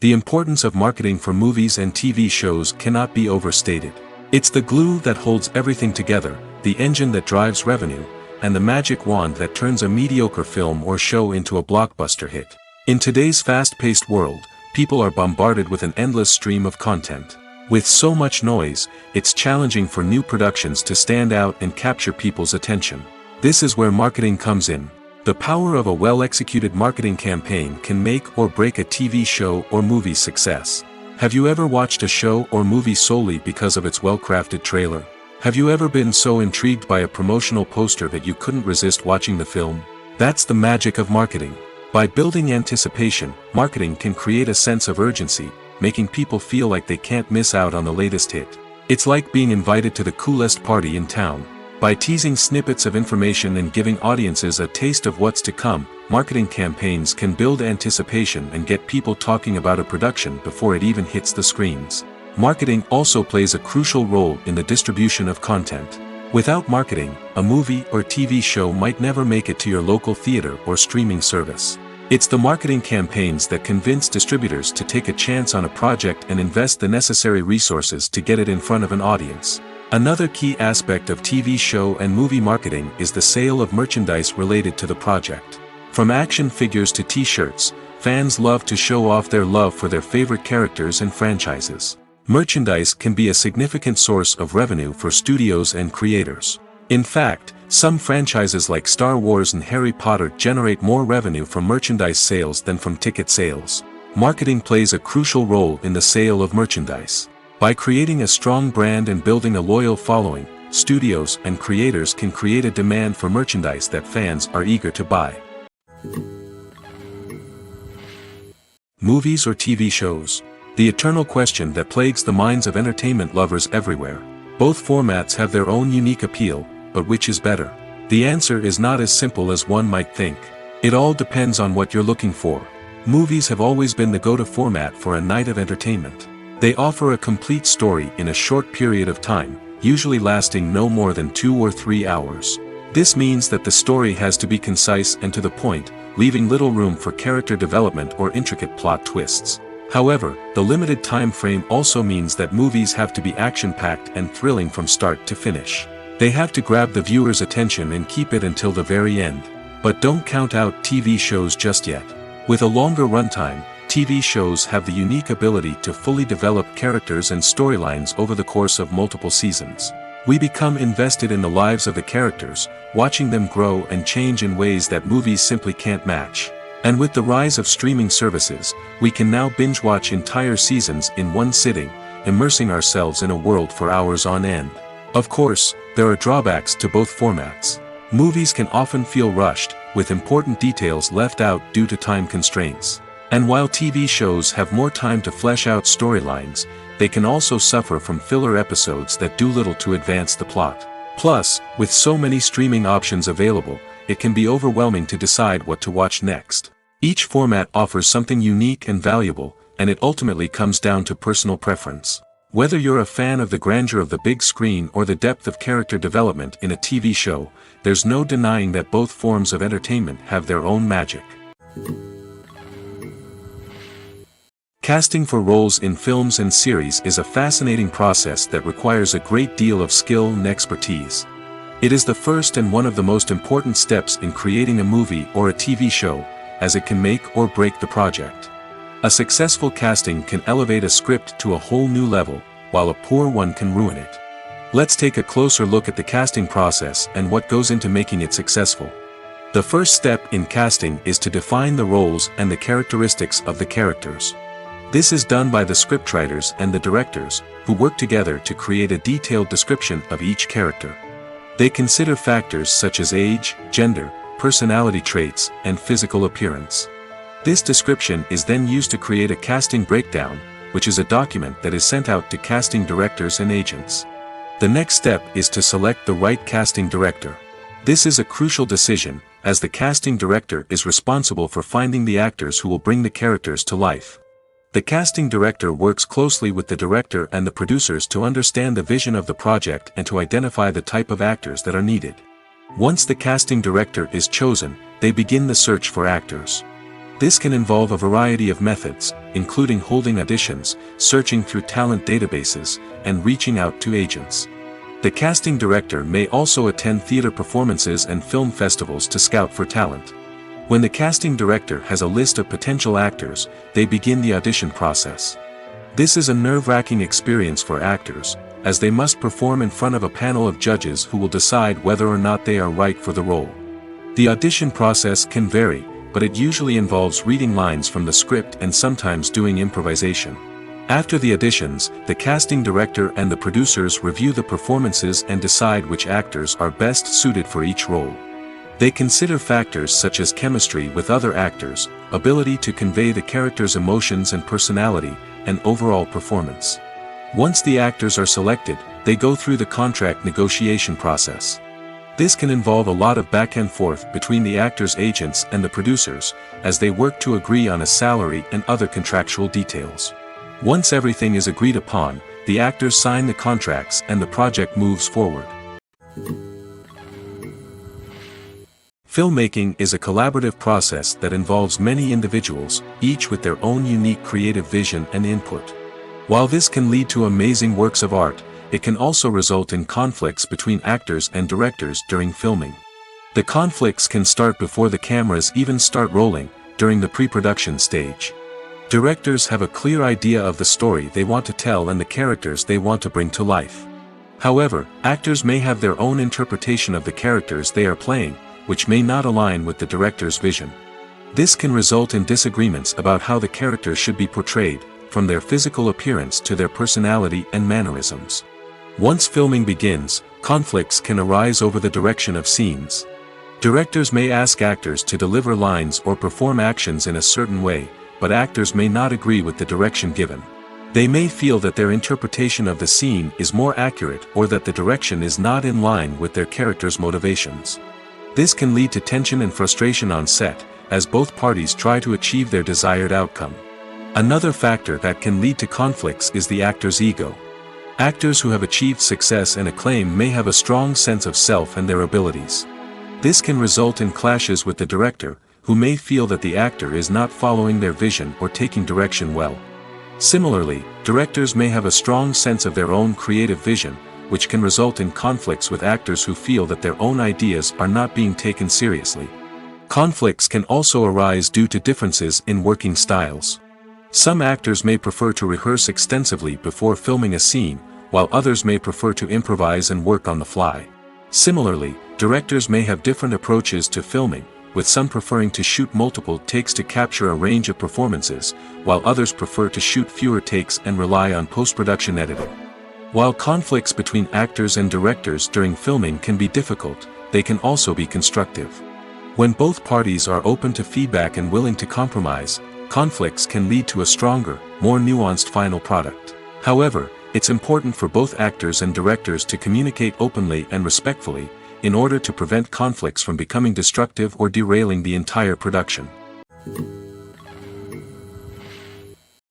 The importance of marketing for movies and TV shows cannot be overstated. It's the glue that holds everything together, the engine that drives revenue, and the magic wand that turns a mediocre film or show into a blockbuster hit. In today's fast-paced world, people are bombarded with an endless stream of content. With so much noise, it's challenging for new productions to stand out and capture people's attention. This is where marketing comes in. The power of a well-executed marketing campaign can make or break a TV show or movie's success. Have you ever watched a show or movie solely because of its well-crafted trailer? Have you ever been so intrigued by a promotional poster that you couldn't resist watching the film? That's the magic of marketing. By building anticipation, marketing can create a sense of urgency, making people feel like they can't miss out on the latest hit. It's like being invited to the coolest party in town. By teasing snippets of information and giving audiences a taste of what's to come, marketing campaigns can build anticipation and get people talking about a production before it even hits the screens. Marketing also plays a crucial role in the distribution of content. Without marketing, a movie or TV show might never make it to your local theater or streaming service. It's the marketing campaigns that convince distributors to take a chance on a project and invest the necessary resources to get it in front of an audience. Another key aspect of TV show and movie marketing is the sale of merchandise related to the project. From action figures to t-shirts, fans love to show off their love for their favorite characters and franchises. Merchandise can be a significant source of revenue for studios and creators. In fact, some franchises like Star Wars and Harry Potter generate more revenue from merchandise sales than from ticket sales. Marketing plays a crucial role in the sale of merchandise. By creating a strong brand and building a loyal following, studios and creators can create a demand for merchandise that fans are eager to buy. Movies or TV shows? The eternal question that plagues the minds of entertainment lovers everywhere. Both formats have their own unique appeal, but which is better? The answer is not as simple as one might think. It all depends on what you're looking for. Movies have always been the go-to format for a night of entertainment. They offer a complete story in a short period of time, usually lasting no more than 2 or 3 hours. This means that the story has to be concise and to the point, leaving little room for character development or intricate plot twists. However, the limited time frame also means that movies have to be action-packed and thrilling from start to finish. They have to grab the viewer's attention and keep it until the very end. But don't count out TV shows just yet. With a longer runtime, TV shows have the unique ability to fully develop characters and storylines over the course of multiple seasons. We become invested in the lives of the characters, watching them grow and change in ways that movies simply can't match. And with the rise of streaming services, we can now binge-watch entire seasons in one sitting, immersing ourselves in a world for hours on end. Of course, there are drawbacks to both formats. Movies can often feel rushed, with important details left out due to time constraints. And while TV shows have more time to flesh out storylines, they can also suffer from filler episodes that do little to advance the plot. Plus, with so many streaming options available, it can be overwhelming to decide what to watch next. Each format offers something unique and valuable, and it ultimately comes down to personal preference. Whether you're a fan of the grandeur of the big screen or the depth of character development in a TV show, there's no denying that both forms of entertainment have their own magic. Casting for roles in films and series is a fascinating process that requires a great deal of skill and expertise. It is the first and one of the most important steps in creating a movie or a TV show, as it can make or break the project. A successful casting can elevate a script to a whole new level, while a poor one can ruin it. Let's take a closer look at the casting process and what goes into making it successful. The first step in casting is to define the roles and the characteristics of the characters. This is done by the scriptwriters and the directors, who work together to create a detailed description of each character. They consider factors such as age, gender, personality traits, and physical appearance. This description is then used to create a casting breakdown, which is a document that is sent out to casting directors and agents. The next step is to select the right casting director. This is a crucial decision, as the casting director is responsible for finding the actors who will bring the characters to life. The casting director works closely with the director and the producers to understand the vision of the project and to identify the type of actors that are needed. Once the casting director is chosen, they begin the search for actors. This can involve a variety of methods, including holding auditions, searching through talent databases, and reaching out to agents. The casting director may also attend theater performances and film festivals to scout for talent. When the casting director has a list of potential actors, they begin the audition process. This is a nerve-wracking experience for actors, as they must perform in front of a panel of judges who will decide whether or not they are right for the role. The audition process can vary, but it usually involves reading lines from the script and sometimes doing improvisation. After the auditions, the casting director and the producers review the performances and decide which actors are best suited for each role. They consider factors such as chemistry with other actors, ability to convey the character's emotions and personality, and overall performance. Once the actors are selected, they go through the contract negotiation process. This can involve a lot of back and forth between the actors' agents and the producers, as they work to agree on a salary and other contractual details. Once everything is agreed upon, the actors sign the contracts and the project moves forward. Filmmaking is a collaborative process that involves many individuals, each with their own unique creative vision and input. While this can lead to amazing works of art, it can also result in conflicts between actors and directors during filming. The conflicts can start before the cameras even start rolling, during the pre-production stage. Directors have a clear idea of the story they want to tell and the characters they want to bring to life. However, actors may have their own interpretation of the characters they are playing, which may not align with the director's vision. This can result in disagreements about how the characters should be portrayed, from their physical appearance to their personality and mannerisms. Once filming begins, conflicts can arise over the direction of scenes. Directors may ask actors to deliver lines or perform actions in a certain way, but actors may not agree with the direction given. They may feel that their interpretation of the scene is more accurate or that the direction is not in line with their character's motivations. This can lead to tension and frustration on set, as both parties try to achieve their desired outcome. Another factor that can lead to conflicts is the actor's ego. Actors who have achieved success and acclaim may have a strong sense of self and their abilities. This can result in clashes with the director, who may feel that the actor is not following their vision or taking direction well. Similarly, directors may have a strong sense of their own creative vision, which can result in conflicts with actors who feel that their own ideas are not being taken seriously. Conflicts can also arise due to differences in working styles. Some actors may prefer to rehearse extensively before filming a scene, while others may prefer to improvise and work on the fly. Similarly, directors may have different approaches to filming, with some preferring to shoot multiple takes to capture a range of performances, while others prefer to shoot fewer takes and rely on post-production editing. While conflicts between actors and directors during filming can be difficult, they can also be constructive. When both parties are open to feedback and willing to compromise, conflicts can lead to a stronger, more nuanced final product. However, it's important for both actors and directors to communicate openly and respectfully, in order to prevent conflicts from becoming destructive or derailing the entire production.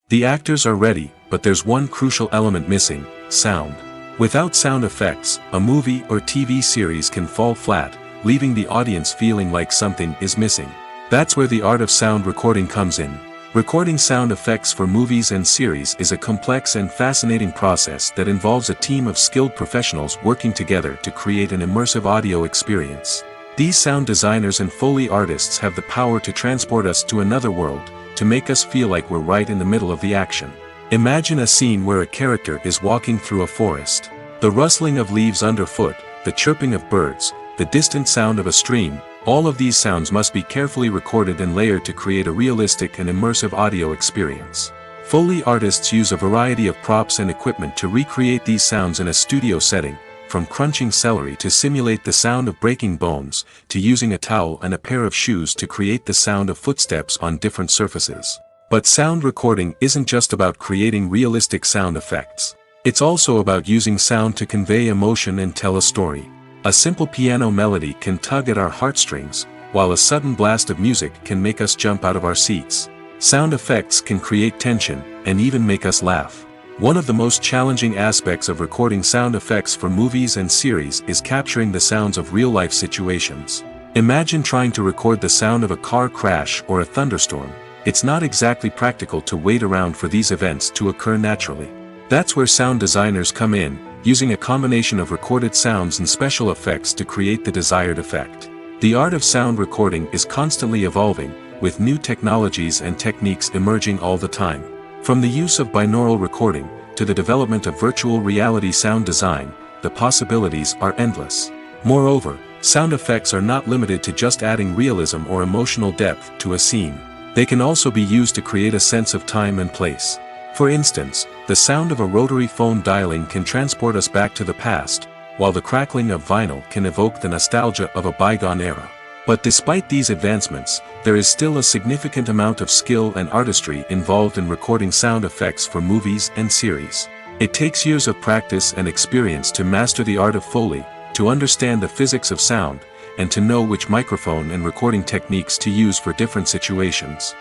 The actors are ready, but there's one crucial element missing: sound. Without sound effects, a movie or TV series can fall flat, leaving the audience feeling like something is missing. That's where the art of sound recording comes in. Recording sound effects for movies and series is a complex and fascinating process that involves a team of skilled professionals working together to create an immersive audio experience. These sound designers and Foley artists have the power to transport us to another world, to make us feel like we're right in the middle of the action. Imagine a scene where a character is walking through a forest. The rustling of leaves underfoot, the chirping of birds, the distant sound of a stream, all of these sounds must be carefully recorded and layered to create a realistic and immersive audio experience. Foley artists use a variety of props and equipment to recreate these sounds in a studio setting, from crunching celery to simulate the sound of breaking bones, to using a towel and a pair of shoes to create the sound of footsteps on different surfaces. But sound recording isn't just about creating realistic sound effects. It's also about using sound to convey emotion and tell a story. A simple piano melody can tug at our heartstrings, while a sudden blast of music can make us jump out of our seats. Sound effects can create tension, and even make us laugh. One of the most challenging aspects of recording sound effects for movies and series is capturing the sounds of real-life situations. Imagine trying to record the sound of a car crash or a thunderstorm. It's not exactly practical to wait around for these events to occur naturally. That's where sound designers come in, using a combination of recorded sounds and special effects to create the desired effect. The art of sound recording is constantly evolving, with new technologies and techniques emerging all the time. From the use of binaural recording, to the development of virtual reality sound design, the possibilities are endless. Moreover, sound effects are not limited to just adding realism or emotional depth to a scene. They can also be used to create a sense of time and place. For instance, the sound of a rotary phone dialing can transport us back to the past, while the crackling of vinyl can evoke the nostalgia of a bygone era. But despite these advancements, there is still a significant amount of skill and artistry involved in recording sound effects for movies and series. It takes years of practice and experience to master the art of Foley, to understand the physics of sound, and to know which microphone and recording techniques to use for different situations.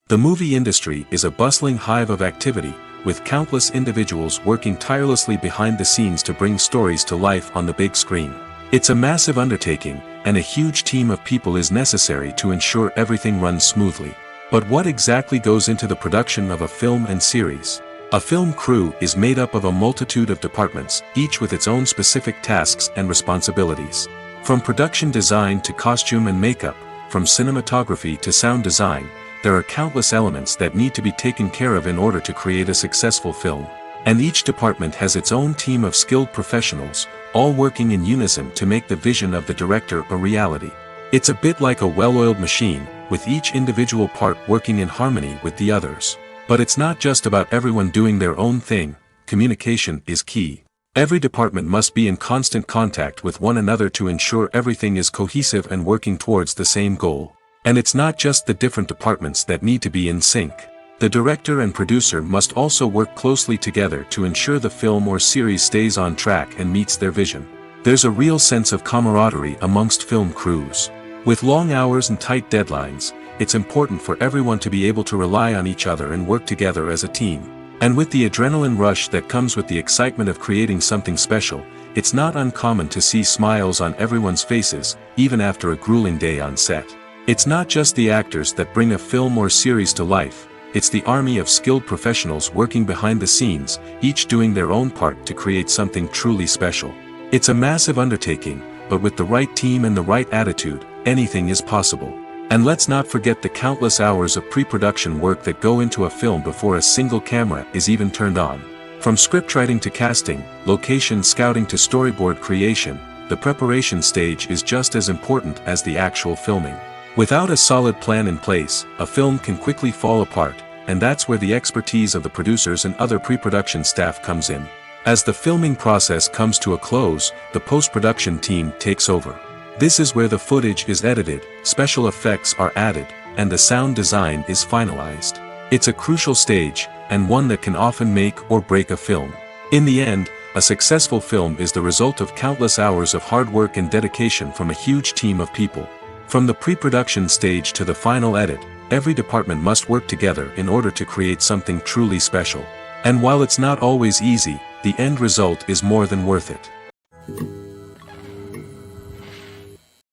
The movie industry is a bustling hive of activity, with countless individuals working tirelessly behind the scenes to bring stories to life on the big screen. It's a massive undertaking, and a huge team of people is necessary to ensure everything runs smoothly. But what exactly goes into the production of a film and series? A film crew is made up of a multitude of departments, each with its own specific tasks and responsibilities. From production design to costume and makeup, from cinematography to sound design, there are countless elements that need to be taken care of in order to create a successful film. And each department has its own team of skilled professionals, all working in unison to make the vision of the director a reality. It's a bit like a well-oiled machine, with each individual part working in harmony with the others. But it's not just about everyone doing their own thing. Communication is key. Every department must be in constant contact with one another to ensure everything is cohesive and working towards the same goal. And it's not just the different departments that need to be in sync. The director and producer must also work closely together to ensure the film or series stays on track and meets their vision. There's a real sense of camaraderie amongst film crews. With long hours and tight deadlines, it's important for everyone to be able to rely on each other and work together as a team. And with the adrenaline rush that comes with the excitement of creating something special, it's not uncommon to see smiles on everyone's faces, even after a grueling day on set. It's not just the actors that bring a film or series to life, it's the army of skilled professionals working behind the scenes, each doing their own part to create something truly special. It's a massive undertaking, but with the right team and the right attitude, anything is possible. And let's not forget the countless hours of pre-production work that go into a film before a single camera is even turned on. From scriptwriting to casting, location scouting to storyboard creation, the preparation stage is just as important as the actual filming. Without a solid plan in place, a film can quickly fall apart, and that's where the expertise of the producers and other pre-production staff comes in. As the filming process comes to a close, the post-production team takes over. This is where the footage is edited, special effects are added, and the sound design is finalized. It's a crucial stage, and one that can often make or break a film. In the end, a successful film is the result of countless hours of hard work and dedication from a huge team of people. From the pre-production stage to the final edit, every department must work together in order to create something truly special. And while it's not always easy, the end result is more than worth it.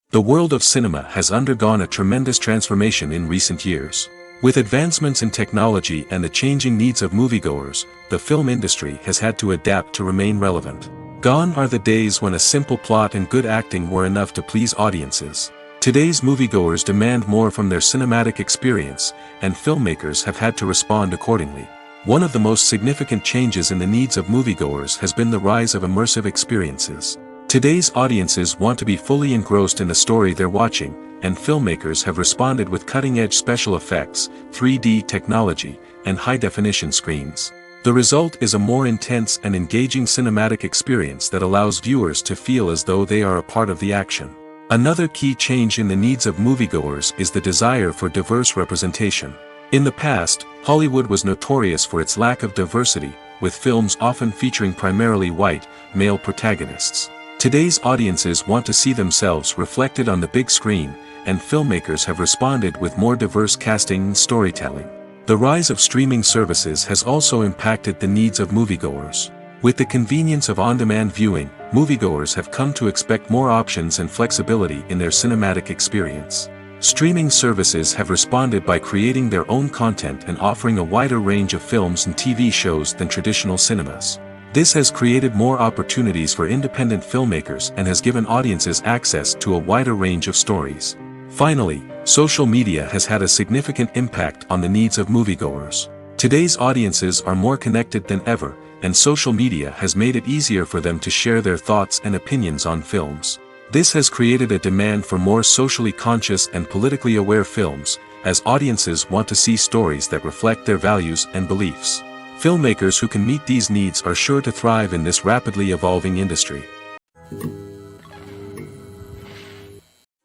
The world of cinema has undergone a tremendous transformation in recent years. With advancements in technology and the changing needs of moviegoers, the film industry has had to adapt to remain relevant. Gone are the days when a simple plot and good acting were enough to please audiences. Today's moviegoers demand more from their cinematic experience, and filmmakers have had to respond accordingly. One of the most significant changes in the needs of moviegoers has been the rise of immersive experiences. Today's audiences want to be fully engrossed in the story they're watching, and filmmakers have responded with cutting-edge special effects, 3D technology, and high-definition screens. The result is a more intense and engaging cinematic experience that allows viewers to feel as though they are a part of the action. Another key change in the needs of moviegoers is the desire for diverse representation. In the past, Hollywood was notorious for its lack of diversity, with films often featuring primarily white, male protagonists. Today's audiences want to see themselves reflected on the big screen, and filmmakers have responded with more diverse casting and storytelling. The rise of streaming services has also impacted the needs of moviegoers. With the convenience of on-demand viewing, moviegoers have come to expect more options and flexibility in their cinematic experience. Streaming services have responded by creating their own content and offering a wider range of films and TV shows than traditional cinemas. This has created more opportunities for independent filmmakers and has given audiences access to a wider range of stories. Finally, social media has had a significant impact on the needs of moviegoers. Today's audiences are more connected than ever, and social media has made it easier for them to share their thoughts and opinions on films. This has created a demand for more socially conscious and politically aware films, as audiences want to see stories that reflect their values and beliefs. Filmmakers who can meet these needs are sure to thrive in this rapidly evolving industry.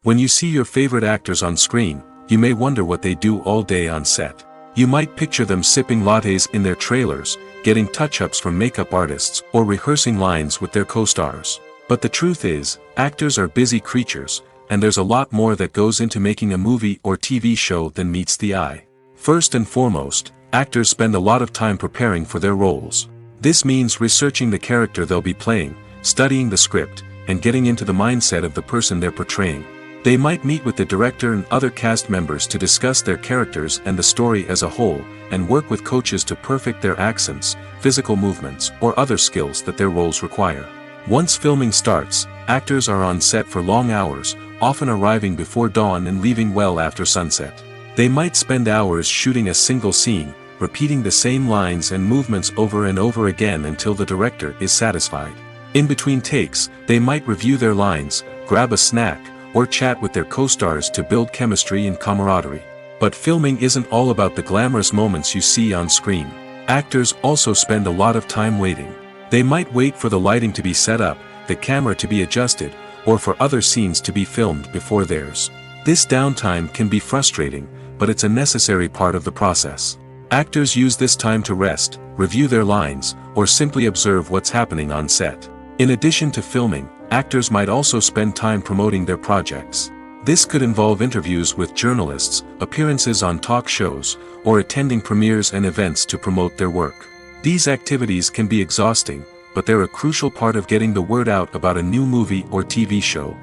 When you see your favorite actors on screen, you may wonder what they do all day on set. You might picture them sipping lattes in their trailers, getting touch-ups from makeup artists, or rehearsing lines with their co-stars. But the truth is, actors are busy creatures, and there's a lot more that goes into making a movie or TV show than meets the eye. First and foremost, actors spend a lot of time preparing for their roles. This means researching the character they'll be playing, studying the script, and getting into the mindset of the person they're portraying. They might meet with the director and other cast members to discuss their characters and the story as a whole, and work with coaches to perfect their accents, physical movements, or other skills that their roles require. Once filming starts, actors are on set for long hours, often arriving before dawn and leaving well after sunset. They might spend hours shooting a single scene, repeating the same lines and movements over and over again until the director is satisfied. In between takes, they might review their lines, grab a snack, or chat with their co-stars to build chemistry and camaraderie. But filming isn't all about the glamorous moments you see on screen. Actors also spend a lot of time waiting. They might wait for the lighting to be set up, the camera to be adjusted, or for other scenes to be filmed before theirs. This downtime can be frustrating, but it's a necessary part of the process. Actors use this time to rest, review their lines, or simply observe what's happening on set. In addition to filming, actors might also spend time promoting their projects. This could involve interviews with journalists, appearances on talk shows, or attending premieres and events to promote their work. These activities can be exhausting, but they're a crucial part of getting the word out about a new movie or TV show.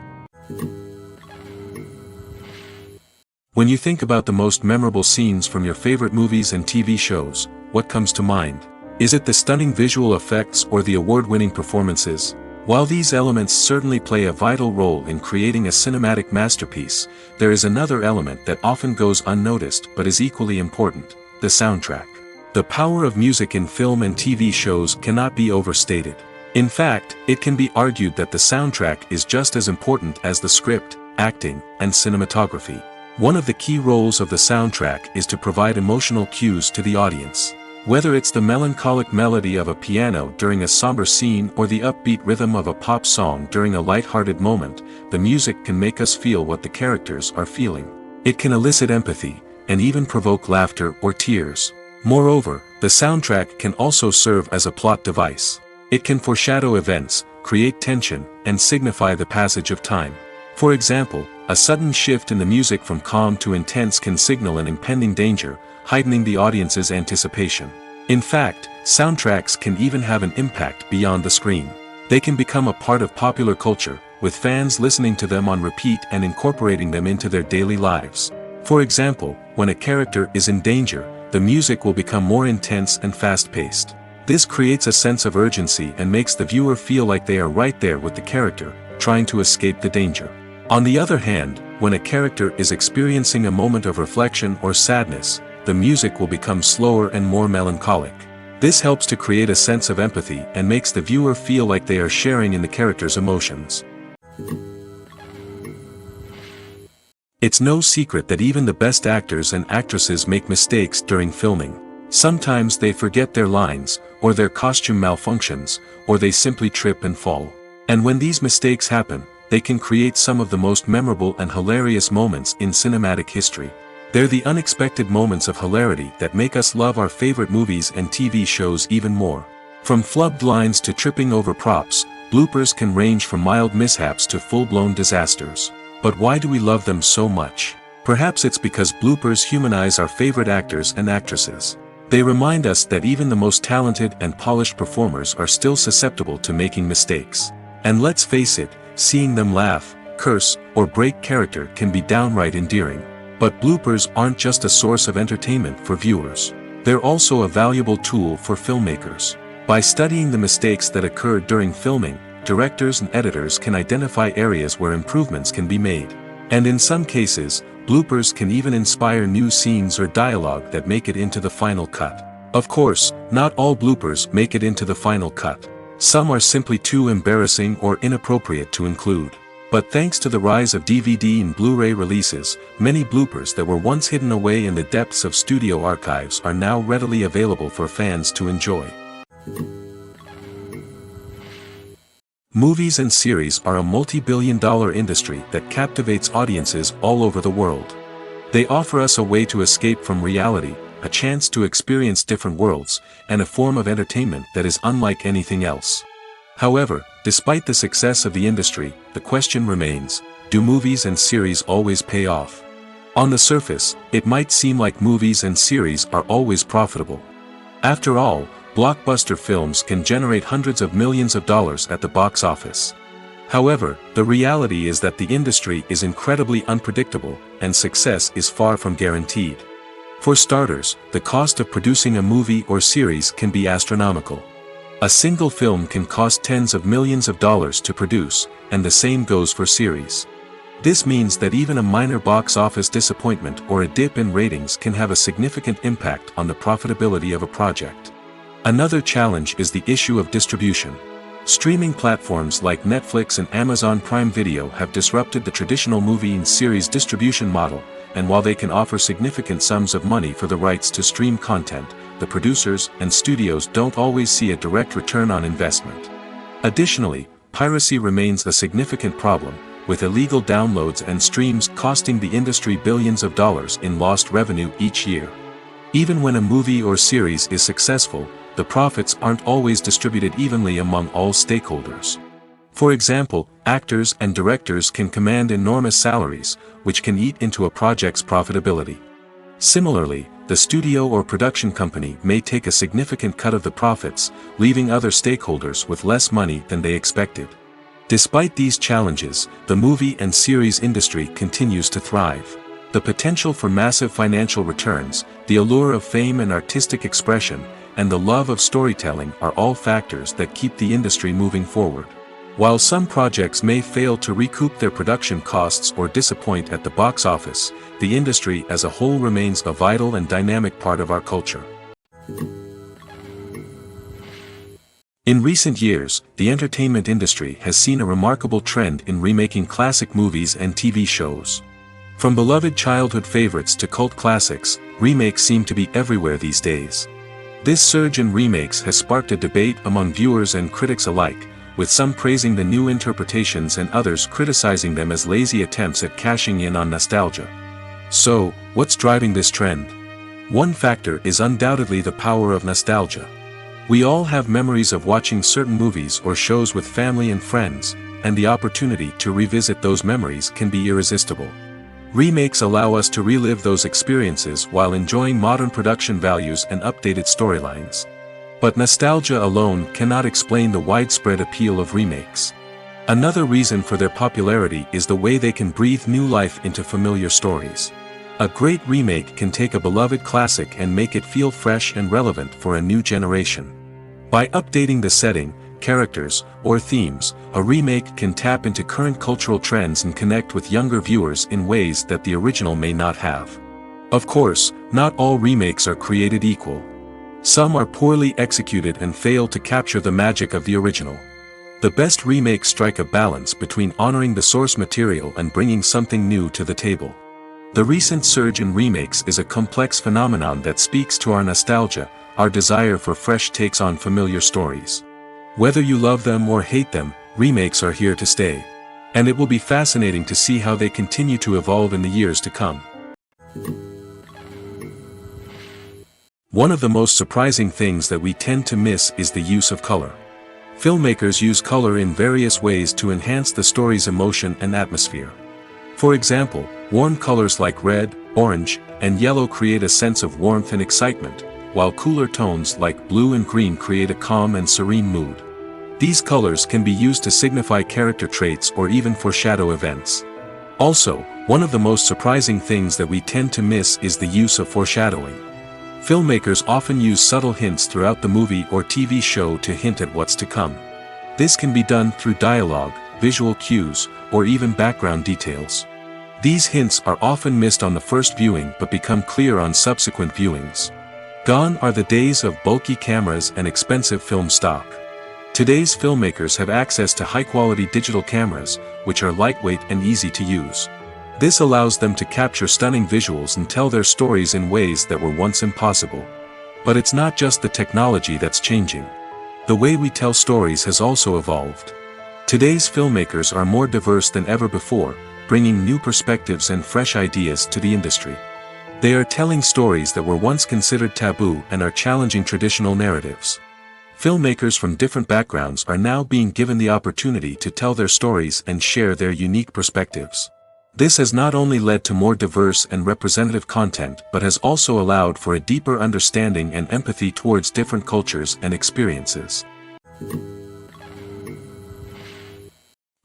When you think about the most memorable scenes from your favorite movies and TV shows, what comes to mind? Is it the stunning visual effects or the award-winning performances? While these elements certainly play a vital role in creating a cinematic masterpiece, there is another element that often goes unnoticed but is equally important: the soundtrack. The power of music in film and TV shows cannot be overstated. In fact, it can be argued that the soundtrack is just as important as the script, acting, and cinematography. One of the key roles of the soundtrack is to provide emotional cues to the audience. Whether it's the melancholic melody of a piano during a somber scene or the upbeat rhythm of a pop song during a light-hearted moment, the music can make us feel what the characters are feeling. It can elicit empathy, and even provoke laughter or tears. Moreover, the soundtrack can also serve as a plot device. It can foreshadow events, create tension, and signify the passage of time. For example, a sudden shift in the music from calm to intense can signal an impending danger, heightening the audience's anticipation. In fact, soundtracks can even have an impact beyond the screen. They can become a part of popular culture, with fans listening to them on repeat and incorporating them into their daily lives. For example, when a character is in danger, the music will become more intense and fast-paced. This creates a sense of urgency and makes the viewer feel like they are right there with the character, trying to escape the danger. On the other hand, when a character is experiencing a moment of reflection or sadness, the music will become slower and more melancholic. This helps to create a sense of empathy and makes the viewer feel like they are sharing in the character's emotions. It's no secret that even the best actors and actresses make mistakes during filming. Sometimes they forget their lines, or their costume malfunctions, or they simply trip and fall. And when these mistakes happen, they can create some of the most memorable and hilarious moments in cinematic history. They're the unexpected moments of hilarity that make us love our favorite movies and TV shows even more. From flubbed lines to tripping over props, bloopers can range from mild mishaps to full-blown disasters. But why do we love them so much? Perhaps it's because bloopers humanize our favorite actors and actresses. They remind us that even the most talented and polished performers are still susceptible to making mistakes. And let's face it, seeing them laugh, curse, or break character can be downright endearing. But bloopers aren't just a source of entertainment for viewers. They're also a valuable tool for filmmakers. By studying the mistakes that occurred during filming, directors and editors can identify areas where improvements can be made. And in some cases, bloopers can even inspire new scenes or dialogue that make it into the final cut. Of course, not all bloopers make it into the final cut. Some are simply too embarrassing or inappropriate to include. But thanks to the rise of DVD and Blu-ray releases, many bloopers that were once hidden away in the depths of studio archives are now readily available for fans to enjoy. Movies and series are a multi-billion-dollar industry that captivates audiences all over the world. They offer us a way to escape from reality, a chance to experience different worlds, and a form of entertainment that is unlike anything else. However, despite the success of the industry, the question remains, do movies and series always pay off? On the surface, it might seem like movies and series are always profitable. After all, blockbuster films can generate hundreds of millions of dollars at the box office. However, the reality is that the industry is incredibly unpredictable, and success is far from guaranteed. For starters, the cost of producing a movie or series can be astronomical. A single film can cost tens of millions of dollars to produce, and the same goes for series. This means that even a minor box office disappointment or a dip in ratings can have a significant impact on the profitability of a project. Another challenge is the issue of distribution. Streaming platforms like Netflix and Amazon Prime Video have disrupted the traditional movie and series distribution model, and while they can offer significant sums of money for the rights to stream content, the producers and studios don't always see a direct return on investment. Additionally, piracy remains a significant problem, with illegal downloads and streams costing the industry billions of dollars in lost revenue each year. Even when a movie or series is successful, the profits aren't always distributed evenly among all stakeholders. For example, actors and directors can command enormous salaries, which can eat into a project's profitability. Similarly, the studio or production company may take a significant cut of the profits, leaving other stakeholders with less money than they expected. Despite these challenges, the movie and series industry continues to thrive. The potential for massive financial returns, the allure of fame and artistic expression, and the love of storytelling are all factors that keep the industry moving forward. While some projects may fail to recoup their production costs or disappoint at the box office, the industry as a whole remains a vital and dynamic part of our culture. In recent years, the entertainment industry has seen a remarkable trend in remaking classic movies and TV shows. From beloved childhood favorites to cult classics, remakes seem to be everywhere these days. This surge in remakes has sparked a debate among viewers and critics alike, with some praising the new interpretations and others criticizing them as lazy attempts at cashing in on nostalgia. So, what's driving this trend? One factor is undoubtedly the power of nostalgia. We all have memories of watching certain movies or shows with family and friends, and the opportunity to revisit those memories can be irresistible. Remakes allow us to relive those experiences while enjoying modern production values and updated storylines. But nostalgia alone cannot explain the widespread appeal of remakes. Another reason for their popularity is the way they can breathe new life into familiar stories. A great remake can take a beloved classic and make it feel fresh and relevant for a new generation. By updating the setting, characters, or themes, a remake can tap into current cultural trends and connect with younger viewers in ways that the original may not have. Of course, not all remakes are created equal. Some are poorly executed and fail to capture the magic of the original. The best remakes strike a balance between honoring the source material and bringing something new to the table. The recent surge in remakes is a complex phenomenon that speaks to our nostalgia, our desire for fresh takes on familiar stories. Whether you love them or hate them, remakes are here to stay. And it will be fascinating to see how they continue to evolve in the years to come. One of the most surprising things that we tend to miss is the use of color. Filmmakers use color in various ways to enhance the story's emotion and atmosphere. For example, warm colors like red, orange, and yellow create a sense of warmth and excitement, while cooler tones like blue and green create a calm and serene mood. These colors can be used to signify character traits or even foreshadow events. Also, one of the most surprising things that we tend to miss is the use of foreshadowing. Filmmakers often use subtle hints throughout the movie or TV show to hint at what's to come. This can be done through dialogue, visual cues, or even background details. These hints are often missed on the first viewing but become clear on subsequent viewings. Gone are the days of bulky cameras and expensive film stock. Today's filmmakers have access to high-quality digital cameras, which are lightweight and easy to use. This allows them to capture stunning visuals and tell their stories in ways that were once impossible. But it's not just the technology that's changing. The way we tell stories has also evolved. Today's filmmakers are more diverse than ever before, bringing new perspectives and fresh ideas to the industry. They are telling stories that were once considered taboo and are challenging traditional narratives. Filmmakers from different backgrounds are now being given the opportunity to tell their stories and share their unique perspectives. This has not only led to more diverse and representative content but has also allowed for a deeper understanding and empathy towards different cultures and experiences.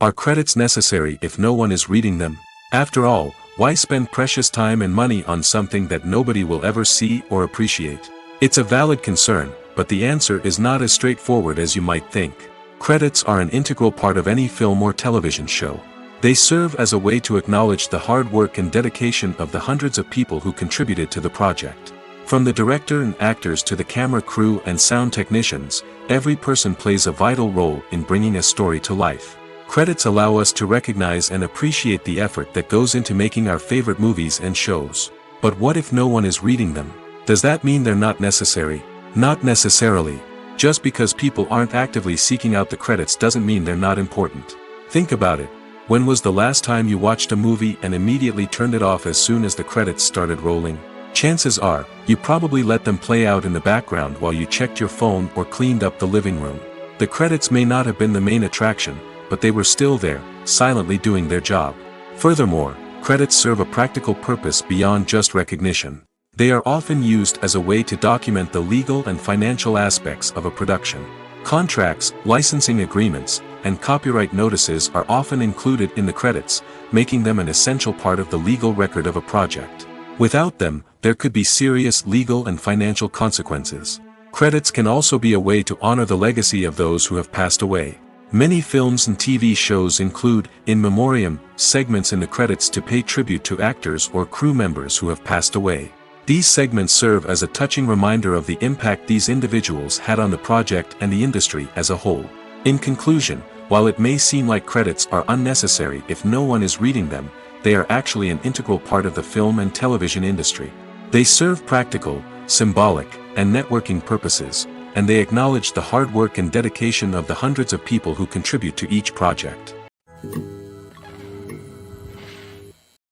Are credits necessary if no one is reading them? After all, why spend precious time and money on something that nobody will ever see or appreciate? It's a valid concern, but the answer is not as straightforward as you might think. Credits are an integral part of any film or television show. They serve as a way to acknowledge the hard work and dedication of the hundreds of people who contributed to the project. From the director and actors to the camera crew and sound technicians, every person plays a vital role in bringing a story to life. Credits allow us to recognize and appreciate the effort that goes into making our favorite movies and shows. But what if no one is reading them? Does that mean they're not necessary? Not necessarily. Just because people aren't actively seeking out the credits doesn't mean they're not important. Think about it. When was the last time you watched a movie and immediately turned it off as soon as the credits started rolling? Chances are, you probably let them play out in the background while you checked your phone or cleaned up the living room. The credits may not have been the main attraction, but they were still there, silently doing their job. Furthermore, credits serve a practical purpose beyond just recognition. They are often used as a way to document the legal and financial aspects of a production. Contracts, licensing agreements, and copyright notices are often included in the credits, making them an essential part of the legal record of a project. Without them, there could be serious legal and financial consequences. Credits can also be a way to honor the legacy of those who have passed away. Many films and TV shows include, in memoriam, segments in the credits to pay tribute to actors or crew members who have passed away. These segments serve as a touching reminder of the impact these individuals had on the project and the industry as a whole. In conclusion, while it may seem like credits are unnecessary if no one is reading them, they are actually an integral part of the film and television industry. They serve practical, symbolic, and networking purposes, and they acknowledge the hard work and dedication of the hundreds of people who contribute to each project.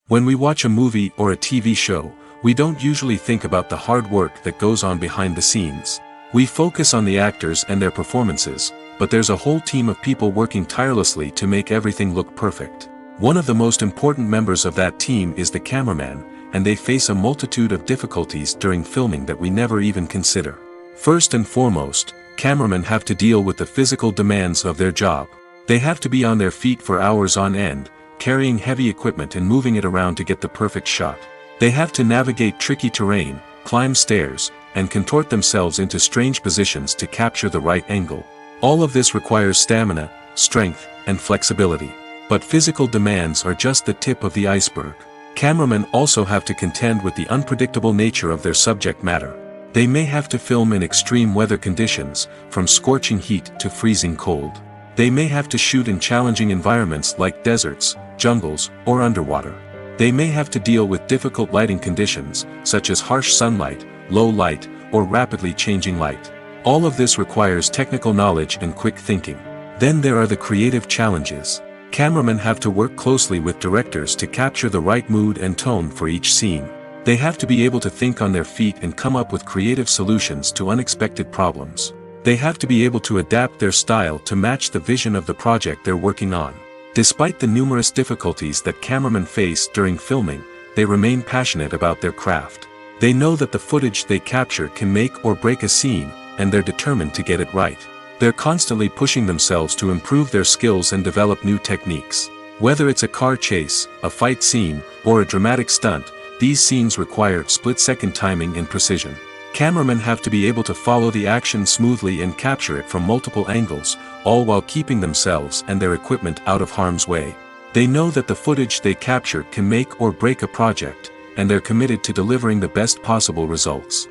When we watch a movie or a TV show, we don't usually think about the hard work that goes on behind the scenes. We focus on the actors and their performances, but there's a whole team of people working tirelessly to make everything look perfect. One of the most important members of that team is the cameraman, and they face a multitude of difficulties during filming that we never even consider. First and foremost, cameramen have to deal with the physical demands of their job. They have to be on their feet for hours on end, carrying heavy equipment and moving it around to get the perfect shot. They have to navigate tricky terrain, climb stairs, and contort themselves into strange positions to capture the right angle. All of this requires stamina, strength, and flexibility. But physical demands are just the tip of the iceberg. Cameramen also have to contend with the unpredictable nature of their subject matter. They may have to film in extreme weather conditions, from scorching heat to freezing cold. They may have to shoot in challenging environments like deserts, jungles, or underwater. They may have to deal with difficult lighting conditions, such as harsh sunlight, low light, or rapidly changing light. All of this requires technical knowledge and quick thinking. Then there are the creative challenges. Cameramen have to work closely with directors to capture the right mood and tone for each scene. They have to be able to think on their feet and come up with creative solutions to unexpected problems. They have to be able to adapt their style to match the vision of the project they're working on. Despite the numerous difficulties that cameramen face during filming, they remain passionate about their craft. They know that the footage they capture can make or break a scene, and they're determined to get it right. They're constantly pushing themselves to improve their skills and develop new techniques. Whether it's a car chase, a fight scene, or a dramatic stunt, these scenes require split-second timing and precision. Cameramen have to be able to follow the action smoothly and capture it from multiple angles, all while keeping themselves and their equipment out of harm's way. They know that the footage they capture can make or break a project, and they're committed to delivering the best possible results.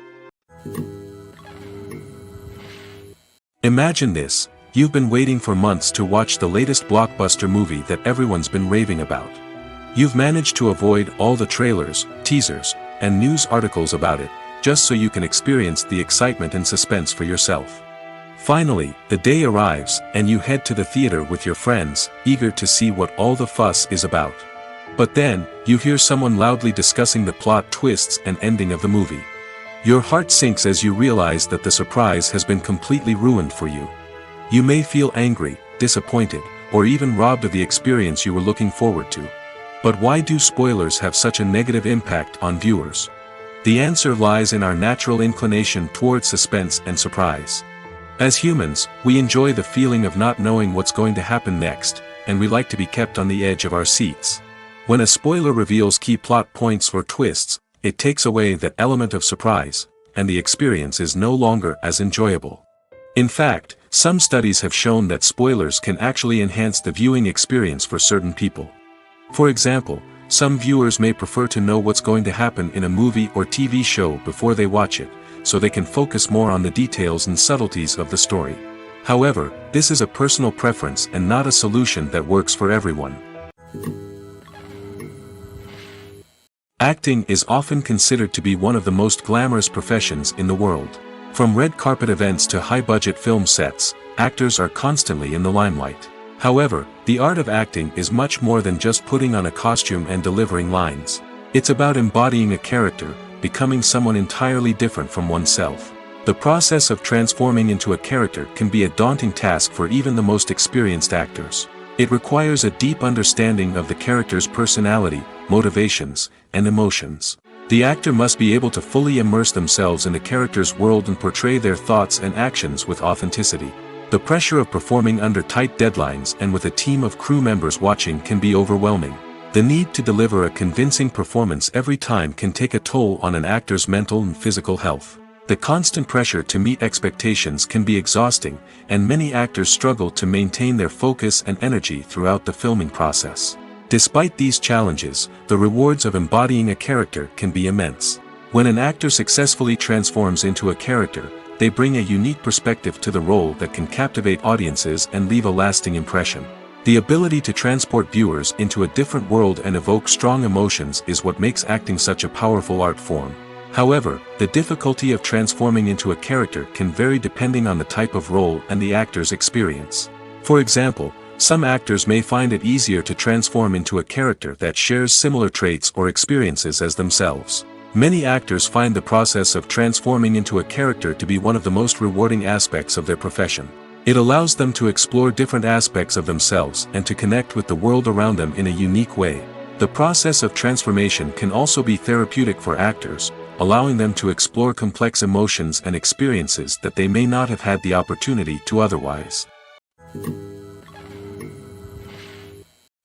Imagine this: You've been waiting for months to watch the latest blockbuster movie that everyone's been raving about. You've managed to avoid all the trailers, teasers, and news articles about it, just so you can experience the excitement and suspense for yourself. Finally, the day arrives, and you head to the theater with your friends, eager to see what all the fuss is about. But then, you hear someone loudly discussing the plot twists and ending of the movie. Your heart sinks as you realize that the surprise has been completely ruined for you. You may feel angry, disappointed, or even robbed of the experience you were looking forward to. But why do spoilers have such a negative impact on viewers? The answer lies in our natural inclination towards suspense and surprise. As humans, we enjoy the feeling of not knowing what's going to happen next, and we like to be kept on the edge of our seats. When a spoiler reveals key plot points or twists, it takes away that element of surprise, and the experience is no longer as enjoyable. In fact, some studies have shown that spoilers can actually enhance the viewing experience for certain people. For example, some viewers may prefer to know what's going to happen in a movie or TV show before they watch it, so they can focus more on the details and subtleties of the story. However, this is a personal preference and not a solution that works for everyone. Acting is often considered to be one of the most glamorous professions in the world. From red carpet events to high-budget film sets, actors are constantly in the limelight. However, the art of acting is much more than just putting on a costume and delivering lines. It's about embodying a character, becoming someone entirely different from oneself. The process of transforming into a character can be a daunting task for even the most experienced actors. It requires a deep understanding of the character's personality, motivations, and emotions. The actor must be able to fully immerse themselves in the character's world and portray their thoughts and actions with authenticity. The pressure of performing under tight deadlines and with a team of crew members watching can be overwhelming. The need to deliver a convincing performance every time can take a toll on an actor's mental and physical health. The constant pressure to meet expectations can be exhausting, and many actors struggle to maintain their focus and energy throughout the filming process. Despite these challenges, the rewards of embodying a character can be immense. When an actor successfully transforms into a character, they bring a unique perspective to the role that can captivate audiences and leave a lasting impression. The ability to transport viewers into a different world and evoke strong emotions is what makes acting such a powerful art form. However, the difficulty of transforming into a character can vary depending on the type of role and the actor's experience. For example, some actors may find it easier to transform into a character that shares similar traits or experiences as themselves. Many actors find the process of transforming into a character to be one of the most rewarding aspects of their profession. It allows them to explore different aspects of themselves and to connect with the world around them in a unique way. The process of transformation can also be therapeutic for actors, allowing them to explore complex emotions and experiences that they may not have had the opportunity to otherwise.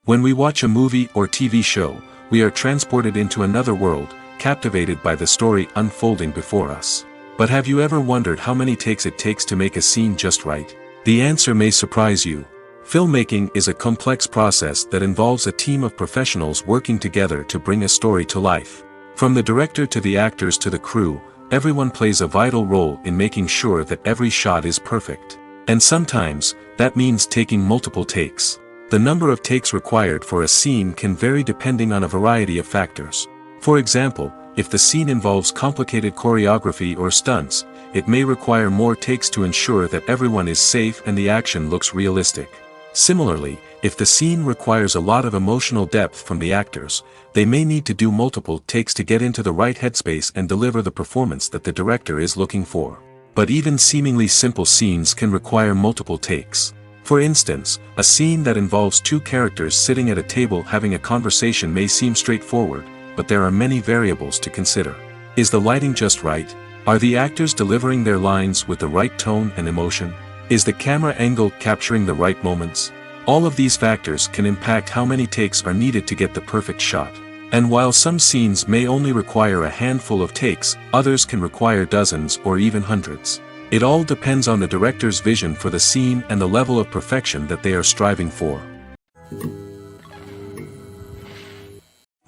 When we watch a movie or TV show, we are transported into another world, captivated by the story unfolding before us. But have you ever wondered how many takes it takes to make a scene just right? The answer may surprise you. Filmmaking is a complex process that involves a team of professionals working together to bring a story to life. From the director to the actors to the crew, everyone plays a vital role in making sure that every shot is perfect. And sometimes, that means taking multiple takes. The number of takes required for a scene can vary depending on a variety of factors. For example, if the scene involves complicated choreography or stunts, it may require more takes to ensure that everyone is safe and the action looks realistic. Similarly, if the scene requires a lot of emotional depth from the actors, they may need to do multiple takes to get into the right headspace and deliver the performance that the director is looking for. But even seemingly simple scenes can require multiple takes. For instance, a scene that involves two characters sitting at a table having a conversation may seem straightforward, but there are many variables to consider. Is the lighting just right? Are the actors delivering their lines with the right tone and emotion? Is the camera angle capturing the right moments? All of these factors can impact how many takes are needed to get the perfect shot. And while some scenes may only require a handful of takes, others can require dozens or even hundreds. It all depends on the director's vision for the scene and the level of perfection that they are striving for.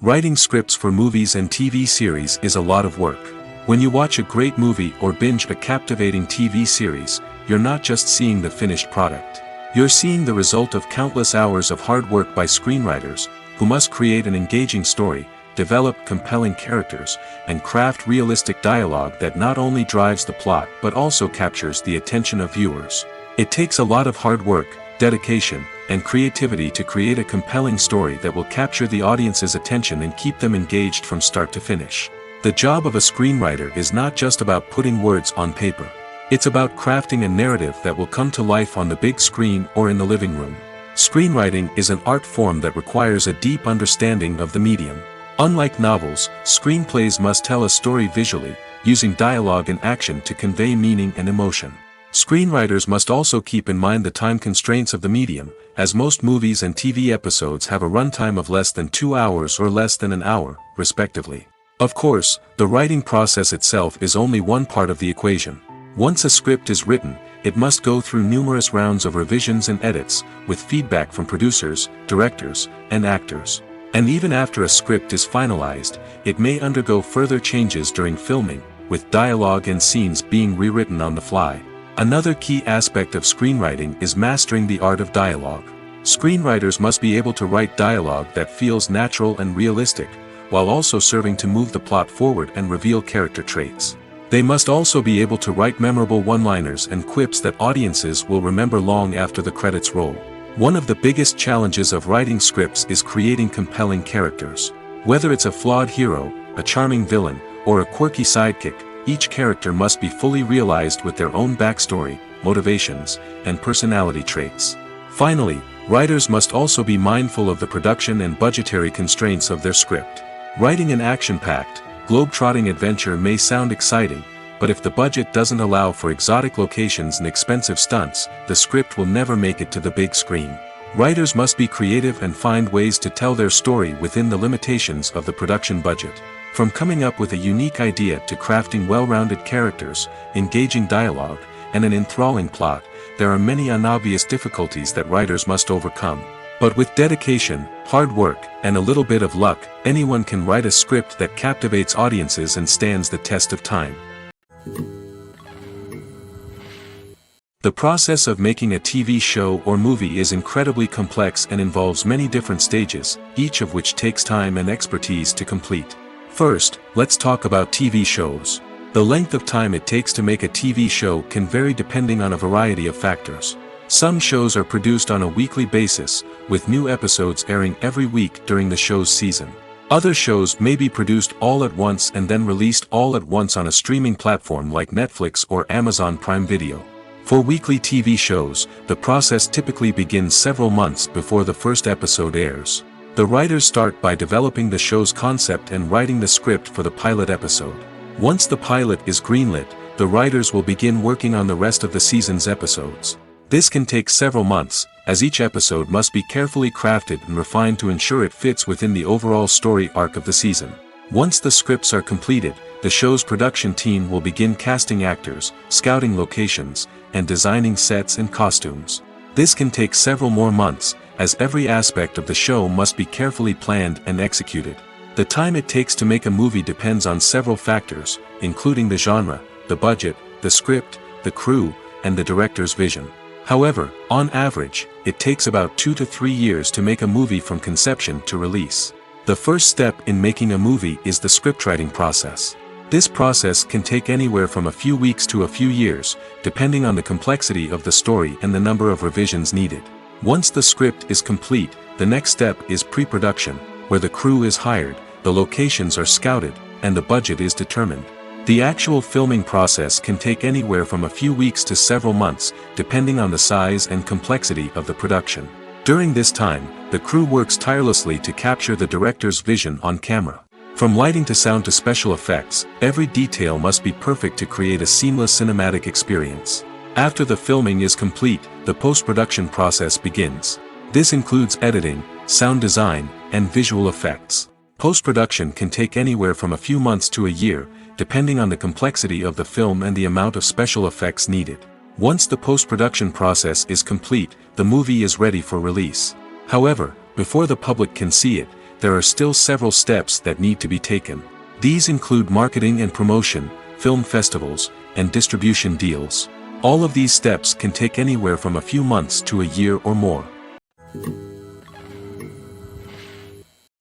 Writing scripts for movies and TV series is a lot of work. When you watch a great movie or binge a captivating TV series, you're not just seeing the finished product. You're seeing the result of countless hours of hard work by screenwriters, who must create an engaging story, develop compelling characters, and craft realistic dialogue that not only drives the plot but also captures the attention of viewers. It takes a lot of hard work, dedication, and creativity to create a compelling story that will capture the audience's attention and keep them engaged from start to finish. The job of a screenwriter is not just about putting words on paper. It's about crafting a narrative that will come to life on the big screen or in the living room. Screenwriting is an art form that requires a deep understanding of the medium. Unlike novels, screenplays must tell a story visually, using dialogue and action to convey meaning and emotion. Screenwriters must also keep in mind the time constraints of the medium, as most movies and TV episodes have a runtime of less than 2 hours or less than an hour, respectively. Of course, the writing process itself is only one part of the equation. Once a script is written, it must go through numerous rounds of revisions and edits, with feedback from producers, directors, and actors. And even after a script is finalized, it may undergo further changes during filming, with dialogue and scenes being rewritten on the fly. Another key aspect of screenwriting is mastering the art of dialogue. Screenwriters must be able to write dialogue that feels natural and realistic, while also serving to move the plot forward and reveal character traits. They must also be able to write memorable one-liners and quips that audiences will remember long after the credits roll. One of the biggest challenges of writing scripts is creating compelling characters. Whether it's a flawed hero, a charming villain, or a quirky sidekick, each character must be fully realized with their own backstory, motivations, and personality traits. Finally, writers must also be mindful of the production and budgetary constraints of their script. Writing an action-packed, globe-trotting adventure may sound exciting, but if the budget doesn't allow for exotic locations and expensive stunts, the script will never make it to the big screen. Writers must be creative and find ways to tell their story within the limitations of the production budget. From coming up with a unique idea to crafting well-rounded characters, engaging dialogue, and an enthralling plot, there are many unobvious difficulties that writers must overcome. But with dedication, hard work, and a little bit of luck, anyone can write a script that captivates audiences and stands the test of time. The process of making a TV show or movie is incredibly complex and involves many different stages, each of which takes time and expertise to complete. First, let's talk about TV shows. The length of time it takes to make a TV show can vary depending on a variety of factors. Some shows are produced on a weekly basis, with new episodes airing every week during the show's season. Other shows may be produced all at once and then released all at once on a streaming platform like Netflix or Amazon Prime Video. For weekly TV shows, the process typically begins several months before the first episode airs. The writers start by developing the show's concept and writing the script for the pilot episode. Once the pilot is greenlit, the writers will begin working on the rest of the season's episodes. This can take several months, as each episode must be carefully crafted and refined to ensure it fits within the overall story arc of the season. Once the scripts are completed, the show's production team will begin casting actors, scouting locations, and designing sets and costumes. This can take several more months, as every aspect of the show must be carefully planned and executed. The time it takes to make a movie depends on several factors, including the genre, the budget, the script, the crew, and the director's vision. However, on average, it takes about 2 to 3 years to make a movie from conception to release. The first step in making a movie is the scriptwriting process. This process can take anywhere from a few weeks to a few years, depending on the complexity of the story and the number of revisions needed. Once the script is complete, the next step is pre-production, where the crew is hired, the locations are scouted, and the budget is determined. The actual filming process can take anywhere from a few weeks to several months, depending on the size and complexity of the production. During this time, the crew works tirelessly to capture the director's vision on camera. From lighting to sound to special effects, every detail must be perfect to create a seamless cinematic experience. After the filming is complete, the post-production process begins. This includes editing, sound design, and visual effects. Post-production can take anywhere from a few months to a year, depending on the complexity of the film and the amount of special effects needed. Once the post-production process is complete, the movie is ready for release. However, before the public can see it, there are still several steps that need to be taken. These include marketing and promotion, film festivals, and distribution deals. All of these steps can take anywhere from a few months to a year or more.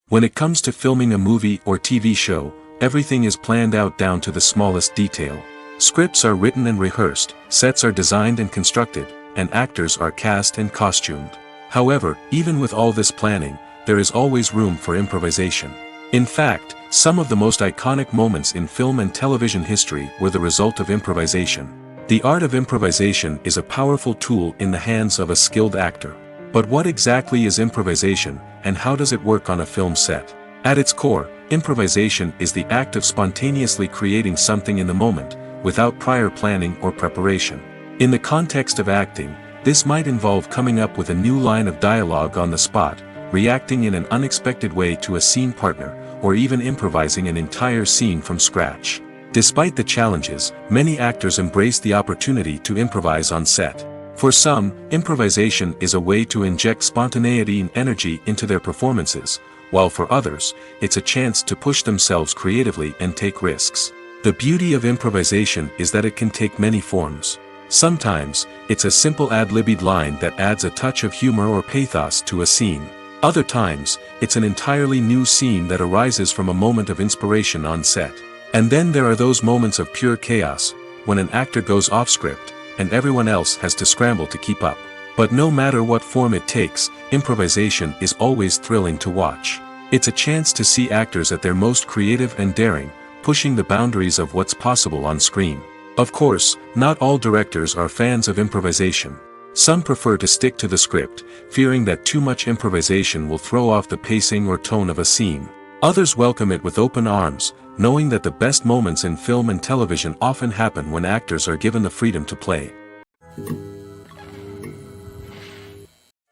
When it comes to filming a movie or TV show, everything is planned out down to the smallest detail. Scripts are written and rehearsed, sets are designed and constructed, and actors are cast and costumed. However, even with all this planning, there is always room for improvisation. In fact, some of the most iconic moments in film and television history were the result of improvisation. The art of improvisation is a powerful tool in the hands of a skilled actor. But what exactly is improvisation, and how does it work on a film set? At its core, improvisation is the act of spontaneously creating something in the moment, without prior planning or preparation. In the context of acting, this might involve coming up with a new line of dialogue on the spot, reacting in an unexpected way to a scene partner, or even improvising an entire scene from scratch. Despite the challenges, many actors embrace the opportunity to improvise on set. For some, improvisation is a way to inject spontaneity and energy into their performances, while for others, it's a chance to push themselves creatively and take risks. The beauty of improvisation is that it can take many forms. Sometimes, it's a simple ad-libbed line that adds a touch of humor or pathos to a scene. Other times, it's an entirely new scene that arises from a moment of inspiration on set. And then there are those moments of pure chaos, when an actor goes off script, and everyone else has to scramble to keep up. But no matter what form it takes, improvisation is always thrilling to watch. It's a chance to see actors at their most creative and daring, pushing the boundaries of what's possible on screen. Of course, not all directors are fans of improvisation. Some prefer to stick to the script, fearing that too much improvisation will throw off the pacing or tone of a scene. Others welcome it with open arms, knowing that the best moments in film and television often happen when actors are given the freedom to play.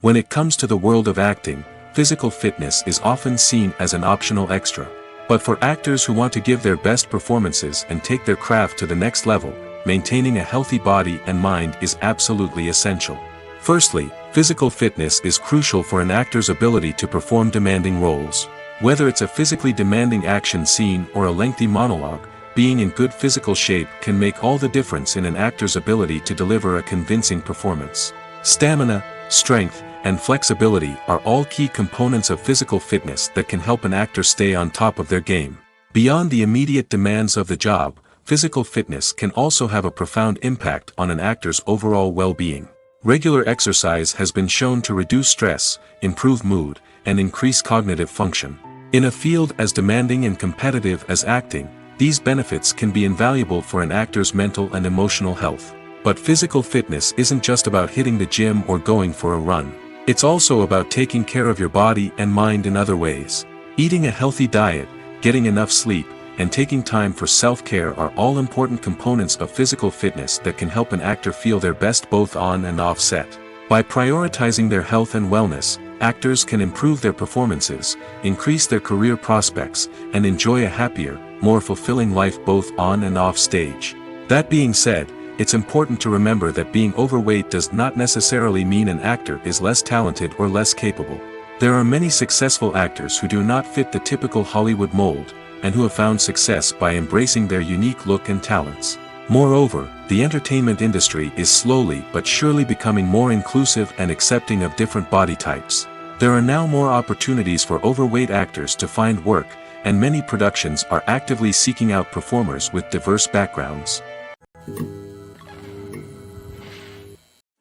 When it comes to the world of acting, physical fitness is often seen as an optional extra. But for actors who want to give their best performances and take their craft to the next level, maintaining a healthy body and mind is absolutely essential. Firstly, physical fitness is crucial for an actor's ability to perform demanding roles. Whether it's a physically demanding action scene or a lengthy monologue, being in good physical shape can make all the difference in an actor's ability to deliver a convincing performance. Stamina, strength, and flexibility are all key components of physical fitness that can help an actor stay on top of their game. Beyond the immediate demands of the job, physical fitness can also have a profound impact on an actor's overall well-being. Regular exercise has been shown to reduce stress, improve mood, and increase cognitive function. In a field as demanding and competitive as acting, these benefits can be invaluable for an actor's mental and emotional health. But physical fitness isn't just about hitting the gym or going for a run. It's also about taking care of your body and mind in other ways. Eating a healthy diet, getting enough sleep, and taking time for self-care are all important components of physical fitness that can help an actor feel their best both on and off set. By prioritizing their health and wellness, actors can improve their performances, increase their career prospects, and enjoy a happier, more fulfilling life both on and off stage. That being said, it's important to remember that being overweight does not necessarily mean an actor is less talented or less capable. There are many successful actors who do not fit the typical Hollywood mold, and who have found success by embracing their unique look and talents. Moreover, the entertainment industry is slowly but surely becoming more inclusive and accepting of different body types. There are now more opportunities for overweight actors to find work, and many productions are actively seeking out performers with diverse backgrounds.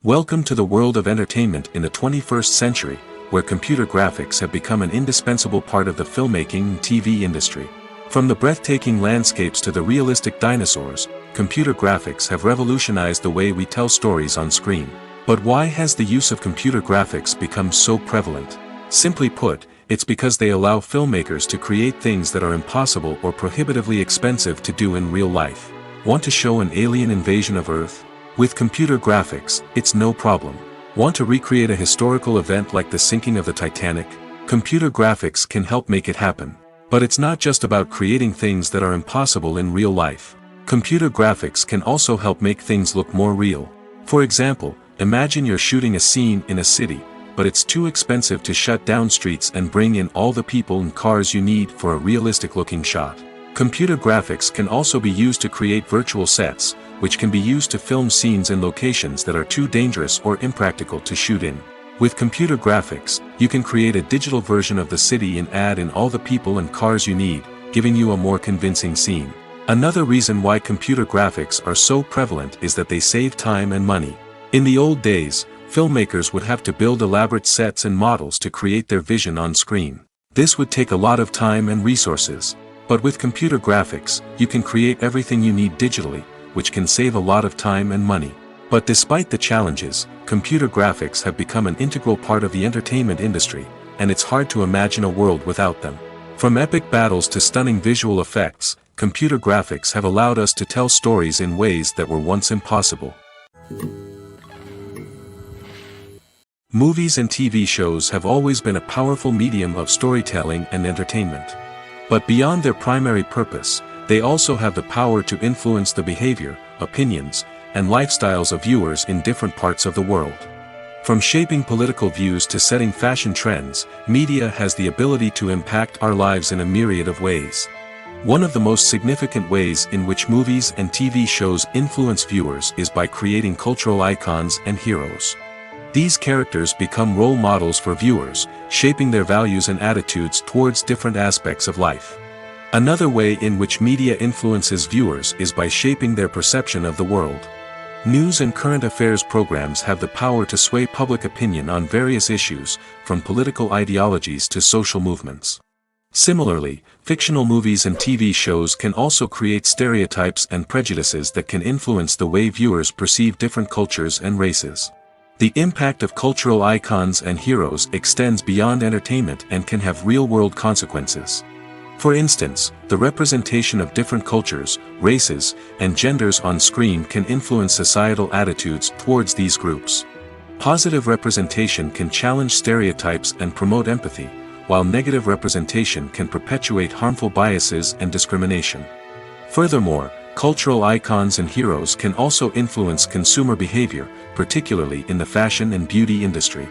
Welcome to the world of entertainment in the 21st century, where computer graphics have become an indispensable part of the filmmaking and TV industry. From the breathtaking landscapes to the realistic dinosaurs, computer graphics have revolutionized the way we tell stories on screen. But why has the use of computer graphics become so prevalent? Simply put, it's because they allow filmmakers to create things that are impossible or prohibitively expensive to do in real life. Want to show an alien invasion of Earth? With computer graphics, it's no problem. Want to recreate a historical event like the sinking of the Titanic? Computer graphics can help make it happen. But it's not just about creating things that are impossible in real life. Computer graphics can also help make things look more real. For example, imagine you're shooting a scene in a city, but it's too expensive to shut down streets and bring in all the people and cars you need for a realistic-looking shot. Computer graphics can also be used to create virtual sets, which can be used to film scenes in locations that are too dangerous or impractical to shoot in. With computer graphics, you can create a digital version of the city and add in all the people and cars you need, giving you a more convincing scene. Another reason why computer graphics are so prevalent is that they save time and money. In the old days, filmmakers would have to build elaborate sets and models to create their vision on screen. This would take a lot of time and resources. But with computer graphics, you can create everything you need digitally, which can save a lot of time and money. But despite the challenges, computer graphics have become an integral part of the entertainment industry, and it's hard to imagine a world without them. From epic battles to stunning visual effects, computer graphics have allowed us to tell stories in ways that were once impossible. Movies and TV shows have always been a powerful medium of storytelling and entertainment. But beyond their primary purpose, they also have the power to influence the behavior, opinions, and lifestyles of viewers in different parts of the world. From shaping political views to setting fashion trends, media has the ability to impact our lives in a myriad of ways. One of the most significant ways in which movies and TV shows influence viewers is by creating cultural icons and heroes. These characters become role models for viewers, shaping their values and attitudes towards different aspects of life. Another way in which media influences viewers is by shaping their perception of the world. News and current affairs programs have the power to sway public opinion on various issues, from political ideologies to social movements. Similarly, fictional movies and TV shows can also create stereotypes and prejudices that can influence the way viewers perceive different cultures and races. The impact of cultural icons and heroes extends beyond entertainment and can have real-world consequences. For instance, the representation of different cultures, races, and genders on screen can influence societal attitudes towards these groups. Positive representation can challenge stereotypes and promote empathy, while negative representation can perpetuate harmful biases and discrimination. Furthermore, cultural icons and heroes can also influence consumer behavior, particularly in the fashion and beauty industry.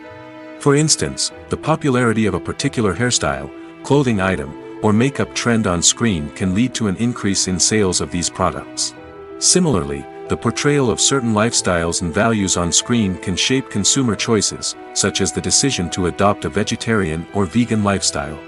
For instance, the popularity of a particular hairstyle, clothing item, or makeup trend on screen can lead to an increase in sales of these products. Similarly, the portrayal of certain lifestyles and values on screen can shape consumer choices, such as the decision to adopt a vegetarian or vegan lifestyle.